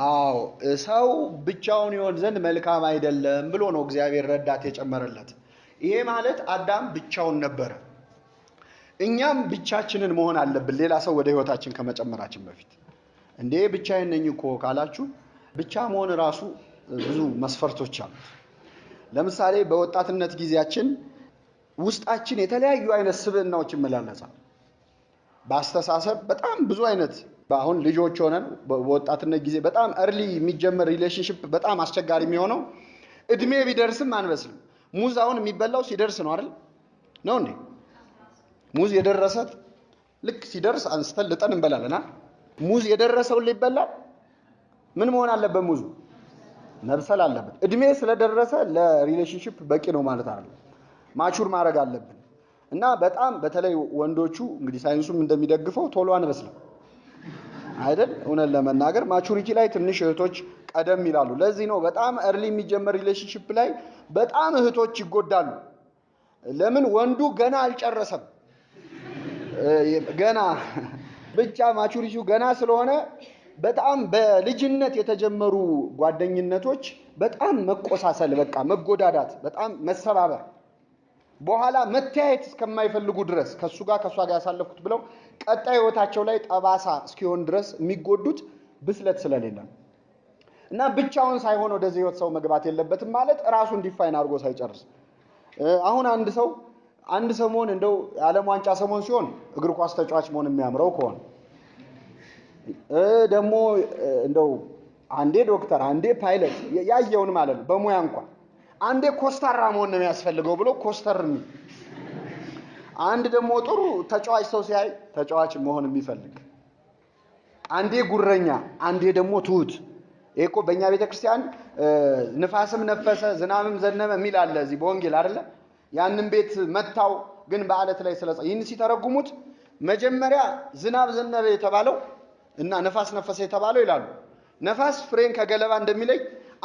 S1: አዎ ሰው ብቻውን ይሆን ዘንድ መልካም አይደለም ብሎ ነው እግዚአብሔር ረዳት የጨመረለት። ይሄ ማለት አዳም ብቻውን ነበረ። እኛም ብቻችንን መሆን አለብን ሌላ ሰው ወደ ህይወታችን ከመጨመራችን በፊት። እንዴ ብቻዬን ነኝ እኮ ካላችሁ ብቻ መሆን ራሱ ብዙ መስፈርቶች አሉት። ለምሳሌ በወጣትነት ጊዜያችን ውስጣችን የተለያዩ አይነት ስብዕናዎች ይመላለሳል። በአስተሳሰብ በጣም ብዙ አይነት አሁን ልጆች ሆነን በወጣትነት ጊዜ በጣም early የሚጀመር ሪሌሽንሺፕ በጣም አስቸጋሪ የሚሆነው እድሜ ቢደርስም አንበስልም። ሙዝ አሁን የሚበላው ሲደርስ ነው አይደል? ነው እንዴ? ሙዝ የደረሰት ልክ ሲደርስ አንስተን ልጠን እንበላለና ሙዝ የደረሰው ይበላል። ምን መሆን አለበት? ሙዙ መብሰል አለበት። እድሜ ስለደረሰ ለሪሌሽንሺፕ በቂ ነው ማለት አይደለም። ማቹር ማድረግ አለብን። እና በጣም በተለይ ወንዶቹ እንግዲህ ሳይንሱም እንደሚደግፈው ቶሎ አንበስልም አይደል? እውነት ለመናገር ማቹሪቲ ላይ ትንሽ እህቶች ቀደም ይላሉ። ለዚህ ነው በጣም early የሚጀመር ሪሌሽንሺፕ ላይ በጣም እህቶች ይጎዳሉ። ለምን? ወንዱ ገና አልጨረሰም። ገና ብቻ ማቹሪቲው ገና ስለሆነ በጣም በልጅነት የተጀመሩ ጓደኝነቶች በጣም መቆሳሰል፣ በቃ መጎዳዳት፣ በጣም መሰባበር በኋላ መተያየት እስከማይፈልጉ ድረስ ከሱ ጋር ያሳለፉት ብለው ቀጣይ ህይወታቸው ላይ ጠባሳ እስኪሆን ድረስ የሚጎዱት ብስለት ስለሌለ ነው። እና ብቻውን ሳይሆን ወደዚህ ህይወት ሰው መግባት የለበትም ማለት ራሱን ዲፋይን አድርጎ ሳይጨርስ አሁን አንድ ሰሞን እንደው ዓለም ዋንጫ ሰሞን ሲሆን እግር ኳስ ተጫዋች መሆን የሚያምረው ከሆነ ደግሞ እንደው አንዴ ዶክተር አንዴ ፓይለት ያየውን ማለት ነው በሙያ እንኳን አንዴ ኮስታራ መሆን ነው የሚያስፈልገው ብሎ ኮስተር አንድ ደግሞ ጥሩ ተጫዋች ሰው ሲያይ ተጫዋች መሆን የሚፈልግ አንዴ ጉረኛ አንዴ ደግሞ ትሁት እኮ በእኛ ቤተክርስቲያን ንፋስም ነፈሰ ዝናብም ዘነበ የሚል አለ እዚህ በወንጌል አይደለ ያንን ቤት መታው ግን በአለት ላይ ስለጻ ይህን ሲተረጉሙት መጀመሪያ ዝናብ ዘነበ የተባለው እና ነፋስ ነፈሰ የተባለው ይላሉ ነፋስ ፍሬን ከገለባ እንደሚለይ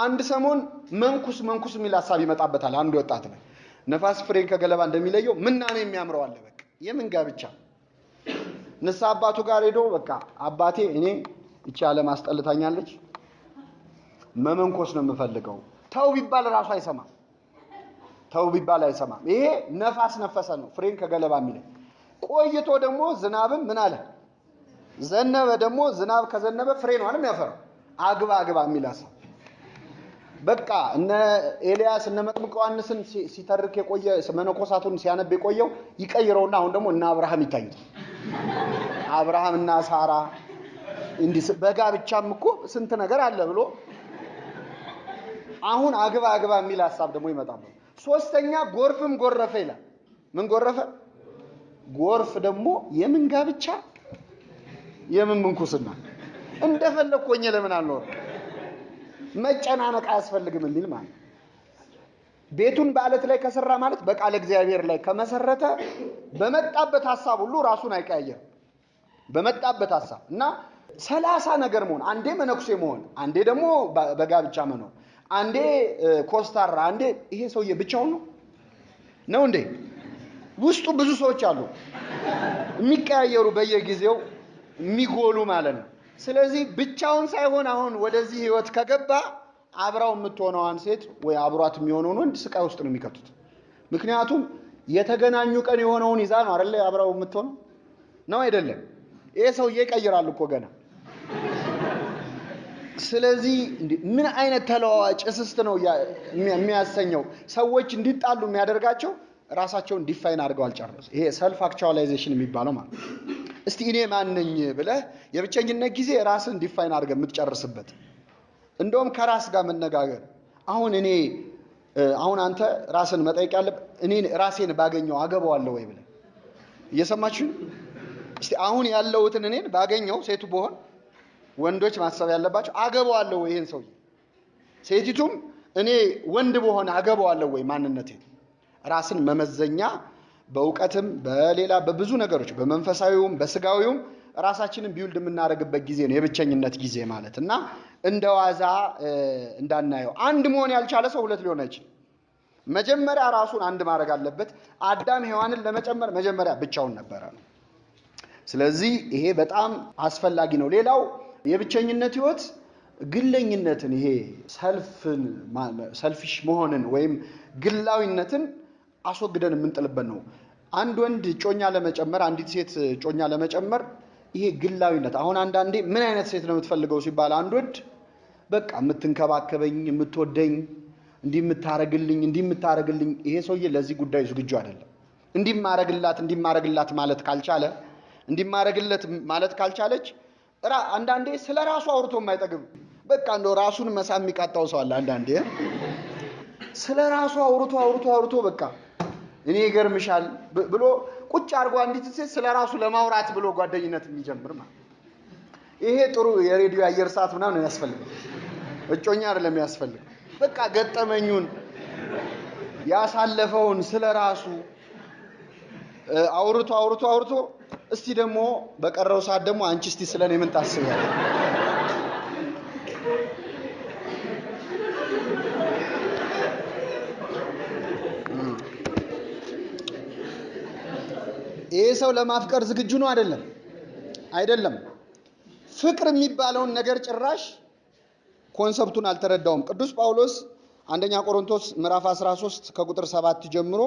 S1: አንድ ሰሞን መንኩስ የሚል ሐሳብ ይመጣበታል አንድ ወጣት ነው ነፋስ ፍሬን ከገለባ እንደሚለየው ምናኔ የሚያምረው አለ በቃ የምን ጋብቻ ንስሐ አባቱ ጋር ሄዶ በቃ አባቴ እኔ እቺ ዓለም አስጠልታኛለች መመንኮስ ነው የምፈልገው ተው ቢባል ራሱ አይሰማም ተው ቢባል አይሰማም ይሄ ነፋስ ነፈሰ ነው ፍሬን ከገለባ የሚለይ ቆይቶ ደግሞ ዝናብም ምን አለ ዘነበ ደግሞ ዝናብ ከዘነበ ፍሬ ነው አይደል የሚያፈራው አግባ የሚል ሐሳብ በቃ እነ ኤልያስ እነ መጥምቁ ዮሐንስን ሲተርክ የቆየ መነኮሳቱን ሲያነብ የቆየው ይቀይረውና አሁን ደግሞ እና አብርሃም ይታዩት አብርሃም እና ሳራ እንዲህ በጋብቻም እኮ ስንት ነገር አለ ብሎ አሁን አግባ የሚል ሐሳብ ደግሞ ይመጣል ሶስተኛ ጎርፍም ጎረፈ ይላል ምን ጎረፈ ጎርፍ ደግሞ የምን ጋብቻ የምን ምንኩስና እንደፈለኩኝ ለምን አልኖር መጨናነቅ አያስፈልግም የሚል ማለት ቤቱን በአለት ላይ ከሰራ ማለት በቃል እግዚአብሔር ላይ ከመሰረተ በመጣበት ሐሳብ ሁሉ ራሱን አይቀያየር በመጣበት ሐሳብ እና 30 ነገር መሆን አንዴ መነኩሴ መሆን አንዴ ደግሞ በጋብቻ መኖር አንዴ ኮስታራ አንዴ ይሄ ሰውዬ ብቻውን ነው እንዴ ውስጡ ብዙ ሰዎች አሉ የሚቀያየሩ በየጊዜው የሚጎሉ ማለት ነው ስለዚህ ብቻውን ሳይሆን አሁን ወደዚህ ህይወት ከገባ አብራው የምትሆነዋን ሴት ወይ አብሯት የሚሆነውን ወንድ ስቃይ ውስጥ ነው የሚከቱት ምክንያቱም የተገናኙ ቀን የሆነውን ይዛ ነው አይደል አብራው የምትሆነው ነው አይደለም ይሄ ሰውዬ ይቀይራል እኮ ገና ስለዚህ ምን አይነት ተለዋዋጭ እስስት ነው የሚያሰኘው ሰዎች እንዲጣሉ የሚያደርጋቸው ራሳቸውን ዲፋይን አድርገው አልጨረሱ ይሄ ሰልፍ አክቹዋላይዜሽን የሚባለው ማለት እስቲ እኔ ማን ነኝ ብለህ የብቸኝነት ጊዜ ራስን ዲፋይን አድርገህ የምትጨርስበት እንደውም ከራስ ጋር መነጋገር አሁን አንተ ራስን መጠየቅ ያለብህ እኔ ራሴን ባገኘው አገባዋለሁ ወይ ብለህ እየሰማችሁ እስቲ አሁን ያለውትን እኔን ባገኘው ሴቱ በሆን ወንዶች ማሰብ ያለባቸው አገባዋለሁ ወይ ይሄን ሰውዬ ሴቲቱም እኔ ወንድ በሆነ አገባዋለሁ ወይ ማንነቴ ራስን መመዘኛ በእውቀትም በሌላ በብዙ ነገሮች በመንፈሳዊውም በስጋዊውም ራሳችንን ቢውልድ የምናደርግበት ጊዜ ነው የብቸኝነት ጊዜ ማለት እና እንደዋዛ እንዳናየው አንድ መሆን ያልቻለ ሰው ሁለት ሊሆን አይችልም መጀመሪያ ራሱን አንድ ማድረግ አለበት አዳም ሔዋንን ለመጨመር መጀመሪያ ብቻውን ነበረ ስለዚህ ይሄ በጣም አስፈላጊ ነው ሌላው የብቸኝነት ህይወት ግለኝነትን ይሄ ሰልፊሽ መሆንን ወይም ግላዊነትን አስወግደን የምንጥልበት ነው አንድ ወንድ ጮኛ ለመጨመር አንዲት ሴት ጮኛ ለመጨመር ይሄ ግላዊነት አሁን አንዳንዴ ምን አይነት ሴት ነው የምትፈልገው ሲባል አንድ ወንድ በቃ የምትንከባከበኝ የምትወደኝ እንዲምታረግልኝ ይሄ ሰውዬ ለዚህ ጉዳይ ዝግጁ አይደለም እንዲማረግላት ማለት ካልቻለች አንዳንዴ ስለራሱ አውርቶ የማይጠግብ በቃ እንደው ራሱን መሳም የሚቃጣው ሰው አለ አንዳንዴ ስለራሱ አውርቶ በቃ እኔ ይገርምሻል ብሎ ቁጭ አርጎ አንዲት ሴት ስለራሱ ለማውራት ብሎ ጓደኝነት የሚጀምር ማለት ይሄ ጥሩ የሬዲዮ አየር ሰዓት ምናምን ነው ያስፈልገው እጮኛ አይደለም ያስፈልገው በቃ ገጠመኙን ያሳለፈውን ስለራሱ አውርቶ እስቲ ደግሞ በቀረው ሰዓት ደግሞ አንቺ እስቲ ስለኔ ምን ታስቢያለሽ ይሄ ሰው ለማፍቀር ዝግጁ ነው አይደለም ፍቅር የሚባለውን ነገር ጭራሽ ኮንሰፕቱን አልተረዳውም ቅዱስ ጳውሎስ አንደኛ ቆሮንቶስ ምዕራፍ 13 ከቁጥር 7 ጀምሮ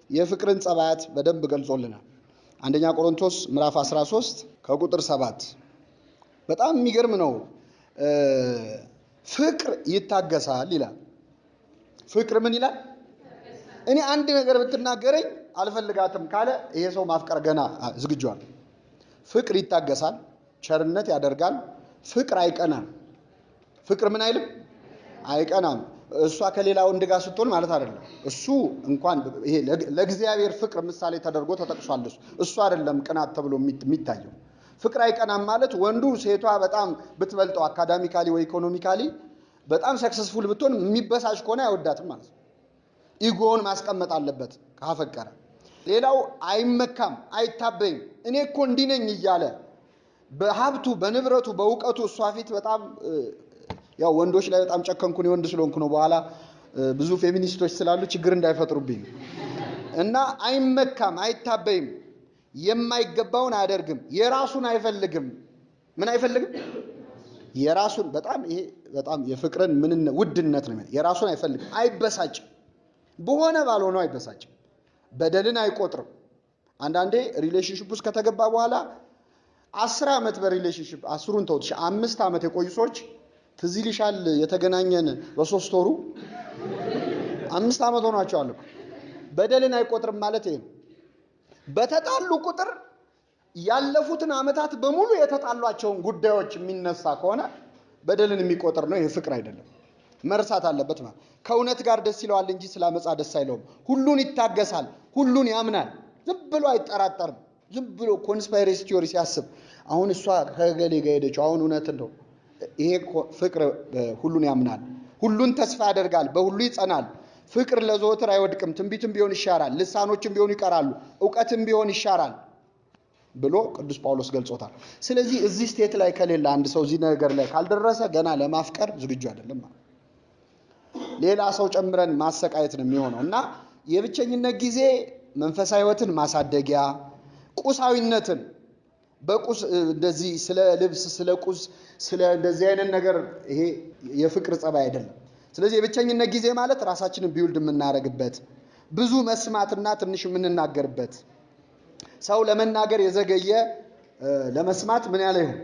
S1: የፍቅርን ጸባያት በደንብ ገልጾልናል አንደኛ ቆሮንቶስ ምዕራፍ 13 ከቁጥር 7 በጣም የሚገርም ነው ፍቅር ይታገሳል ይላል። ፍቅር ምን ይላል? እኔ አንድ ነገር ብትናገረኝ አልፈልጋትም ካለ ይሄ ሰው ማፍቀር ገና ዝግጁዋል። ፍቅር ይታገሳል፣ ቸርነት ያደርጋል። ፍቅር አይቀናም። ፍቅር ምን አይልም? አይቀናም። እሷ ከሌላ ወንድ ጋር ስትሆን ማለት አይደለም። እሱ እንኳን ይሄ ለእግዚአብሔር ፍቅር ምሳሌ ተደርጎ ተጠቅሷል። እሱ አይደለም ቅናት ተብሎ የሚታየው። ፍቅር አይቀናም ማለት ወንዱ ሴቷ በጣም ብትበልጠው አካዳሚካሊ ወይ ኢኮኖሚካሊ በጣም ሰክሰስፉል ብትሆን የሚበሳጭ ከሆነ አይወዳትም ማለት ነው። ኢጎውን ማስቀመጥ አለበት ካፈቀረ። ሌላው አይመካም፣ አይታበይም። እኔ እኮ እንዲህ ነኝ እያለ በሀብቱ በንብረቱ በእውቀቱ እሷ ፊት በጣም ያው ወንዶች ላይ በጣም ጨከንኩ ነው፣ ወንድ ስለሆንኩ ነው። በኋላ ብዙ ፌሚኒስቶች ስላሉ ችግር እንዳይፈጥሩብኝ እና አይመካም፣ አይታበይም፣ የማይገባውን አያደርግም፣ የራሱን አይፈልግም። ምን አይፈልግም? የራሱን ይሄ በጣም የፍቅርን ውድነት ነው። የራሱን አይፈልግም፣ አይበሳጭም፣ በሆነ ባልሆነው አይበሳጭም፣ በደልን አይቆጥርም። አንዳንዴ ሪሌሽንሺፕ ውስጥ ከተገባ በኋላ 10 ዓመት በሪሌሽንሺፕ 10ሩን ተውት 5 ዓመት የቆዩ ሰዎች ትዝ ይልሻል የተገናኘን በ3 ወሩ 5 ዓመት ሆኗቸዋል እኮ። በደልን አይቆጥርም ማለት ይሄ ነው። በተጣሉ ቁጥር ያለፉትን ዓመታት በሙሉ የተጣሏቸውን ጉዳዮች የሚነሳ ከሆነ በደልን የሚቆጥር ነው። ይሄ ፍቅር አይደለም። መርሳት አለበት ማለት። ከእውነት ጋር ደስ ይለዋል እንጂ ስለ አመፃ ደስ አይለውም። ሁሉን ይታገሳል፣ ሁሉን ያምናል፣ ዝም ብሎ አይጠራጠርም። ዝም ብሎ ኮንስፓይሬሲ ቲዮሪ ሲያስብ አሁን እሷ ከገሌ ጋር ሄደችው አሁን እውነት እንደው ይሄ ፍቅር ሁሉን ያምናል፣ ሁሉን ተስፋ ያደርጋል፣ በሁሉ ይጸናል። ፍቅር ለዘወትር አይወድቅም፣ ትንቢትም ቢሆን ይሻራል፣ ልሳኖችም ቢሆኑ ይቀራሉ፣ ዕውቀትም ቢሆን ይሻራል ብሎ ቅዱስ ጳውሎስ ገልጾታል። ስለዚህ እዚህ ስቴት ላይ ከሌለ አንድ ሰው እዚህ ነገር ላይ ካልደረሰ ገና ለማፍቀር ዝግጁ አይደለም ማለት። ሌላ ሰው ጨምረን ማሰቃየት ነው የሚሆነው እና የብቸኝነት ጊዜ መንፈሳዊ ሕይወትን ማሳደጊያ፣ ቁሳዊነትን በቁስ እንደዚህ ስለ ልብስ ስለ ቁስ ስለ እንደዚህ አይነት ነገር ይሄ የፍቅር ጸባይ አይደለም። ስለዚህ የብቸኝነት ጊዜ ማለት ራሳችንን ቢውልድ የምናደርግበት፣ ብዙ መስማትና ትንሽ የምንናገርበት፣ ሰው ለመናገር የዘገየ ለመስማት ምን ያለ ይሁን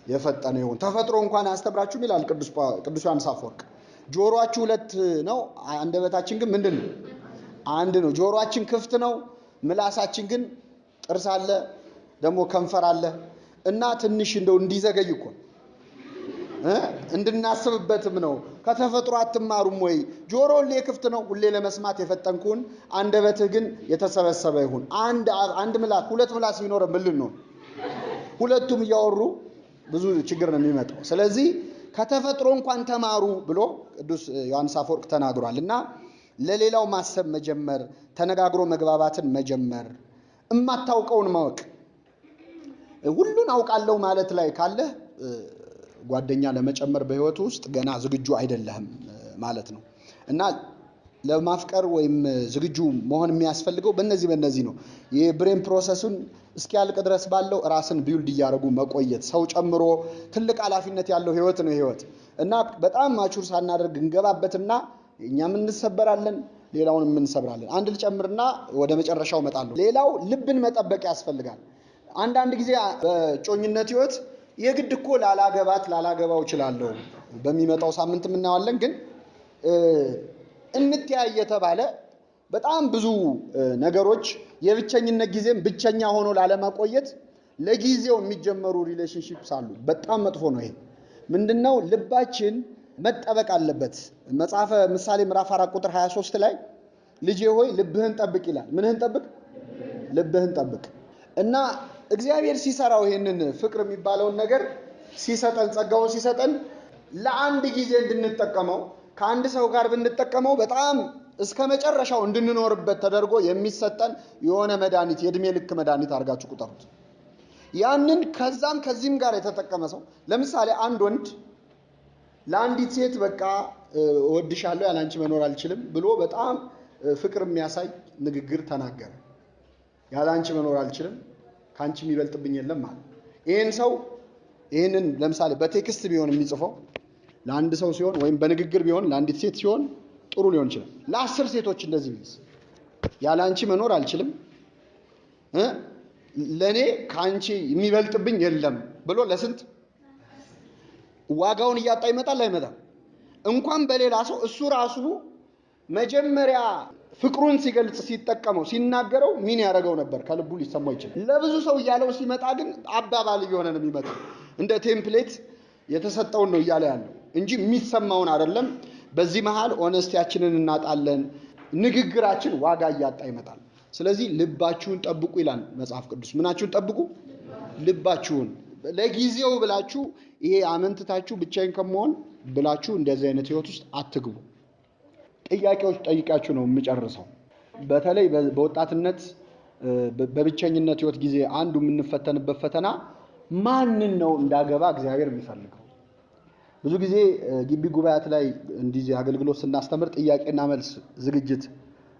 S1: የፈጠነ ይሁን። ተፈጥሮ እንኳን አስተምራችሁ ይላል ቅዱስ ዮሐንስ አፈወርቅ። ጆሮአችሁ 2 ነው፣ አንደበታችን ግን ምንድን ነው? አንድ ነው። ጆሮአችን ክፍት ነው፣ ምላሳችን ግን ጥርስ አለ፣ ደግሞ ከንፈር አለ እና ትንሽ እንደው እንዲዘገይ እኮ እንድናስብበትም ነው። ከተፈጥሮ አትማሩም ወይ? ጆሮ ሁሌ ክፍት ነው፣ ሁሌ ለመስማት የፈጠንኩን፣ አንደበትህ ግን የተሰበሰበ ይሁን። አንድ ምላስ 2 ምላስ ቢኖር ምን ነው? ሁለቱም እያወሩ ብዙ ችግር ነው የሚመጣው። ስለዚህ ከተፈጥሮ እንኳን ተማሩ ብሎ ቅዱስ ዮሐንስ አፈወርቅ ተናግሯል። እና ለሌላው ማሰብ መጀመር፣ ተነጋግሮ መግባባትን መጀመር፣ እማታውቀውን ማወቅ። ሁሉን አውቃለሁ ማለት ላይ ካለ ጓደኛ ለመጨመር በህይወቱ ውስጥ ገና ዝግጁ አይደለህም ማለት ነው። እና ለማፍቀር ወይም ዝግጁ መሆን የሚያስፈልገው በእነዚህ ነው። የብሬን ፕሮሰሱን እስኪያልቅ ድረስ ባለው ራስን ቢውልድ እያደረጉ መቆየት፣ ሰው ጨምሮ ትልቅ ኃላፊነት ያለው ህይወት ነው ህይወት። እና በጣም ማቹር ሳናደርግ እንገባበትና እኛም እንሰበራለን፣ ሌላውንም እንሰብራለን። አንድ ልጨምርና ወደ መጨረሻው እመጣለሁ። ሌላው ልብን መጠበቅ ያስፈልጋል። አንዳንድ ጊዜ በጮኝነት ህይወት የግድ እኮ ላላገባው እችላለሁ በሚመጣው ሳምንት እናዋለን፣ ግን እንትያይ የተባለ በጣም ብዙ ነገሮች የብቸኝነት ጊዜም ብቸኛ ሆኖ ላለማቆየት ለጊዜው የሚጀመሩ ሪሌሽንሺፕስ አሉ። በጣም መጥፎ ነው ይሄ። ምንድነው? ልባችን መጠበቅ አለበት። መጽሐፈ ምሳሌ ምዕራፍ 4 ቁጥር 23 ላይ ልጄ ሆይ ልብህን ጠብቅ ይላል። ምንህን ጠብቅ? ልብህን ጠብቅ። እና እግዚአብሔር ሲሰራው ይሄንን ፍቅር የሚባለውን ነገር ሲሰጠን፣ ጸጋውን ሲሰጠን ለአንድ ጊዜ እንድንጠቀመው፣ ከአንድ ሰው ጋር ብንጠቀመው በጣም እስከ መጨረሻው እንድንኖርበት ተደርጎ የሚሰጠን የሆነ መድኃኒት፣ የእድሜ ልክ መድኃኒት አድርጋችሁ ቁጠሩት። ያንን ከዚህም ጋር የተጠቀመ ሰው ለምሳሌ አንድ ወንድ ለአንዲት ሴት በቃ እወድሻለሁ ያላንቺ መኖር አልችልም ብሎ በጣም ፍቅር የሚያሳይ ንግግር ተናገረ። ያላንቺ መኖር አልችልም፣ ካንቺ የሚበልጥብኝ የለም ማለት። ይሄን ሰው ይሄንን ለምሳሌ በቴክስት ቢሆን የሚጽፈው ለአንድ ሰው ሲሆን ወይም በንግግር ቢሆን ለአንዲት ሴት ሲሆን ጥሩ ሊሆን ይችላል። ለ10 ሴቶች እንደዚህ ቢልስ ያላንቺ መኖር አልችልም፣ ለኔ ካንቺ የሚበልጥብኝ የለም ብሎ ለስንት ዋጋውን እያጣ ይመጣል አይመጣም? እንኳን በሌላ ሰው እሱ ራሱ መጀመሪያ ፍቅሩን ሲገልጽ ሲጠቀመው ሲናገረው ምን ያደርገው ነበር ከልቡ ሊሰማው ይችላል። ለብዙ ሰው እያለው ሲመጣ ግን አባባል እየሆነ ነው የሚመጣው። እንደ ቴምፕሌት የተሰጠውን ነው እያለ ያለው እንጂ የሚሰማውን አይደለም። በዚህ መሃል ኦነስቲያችንን እናጣለን። ንግግራችን ዋጋ እያጣ ይመጣል። ስለዚህ ልባችሁን ጠብቁ ይላል መጽሐፍ ቅዱስ። ምናችሁን ጠብቁ? ልባችሁን። ለጊዜው ብላችሁ ይሄ አመንትታችሁ ብቻዬን ከመሆን ብላችሁ እንደዚህ አይነት ህይወት ውስጥ አትግቡ። ጥያቄዎች ጠይቃችሁ ነው የምጨርሰው። በተለይ በወጣትነት በብቸኝነት ህይወት ጊዜ አንዱ የምንፈተንበት ፈተና ማንን ነው እንዳገባ እግዚአብሔር የሚፈልገው? ብዙ ጊዜ ግቢ ጉባኤያት ላይ እንዲህ አገልግሎት ስናስተምር ጥያቄና መልስ ዝግጅት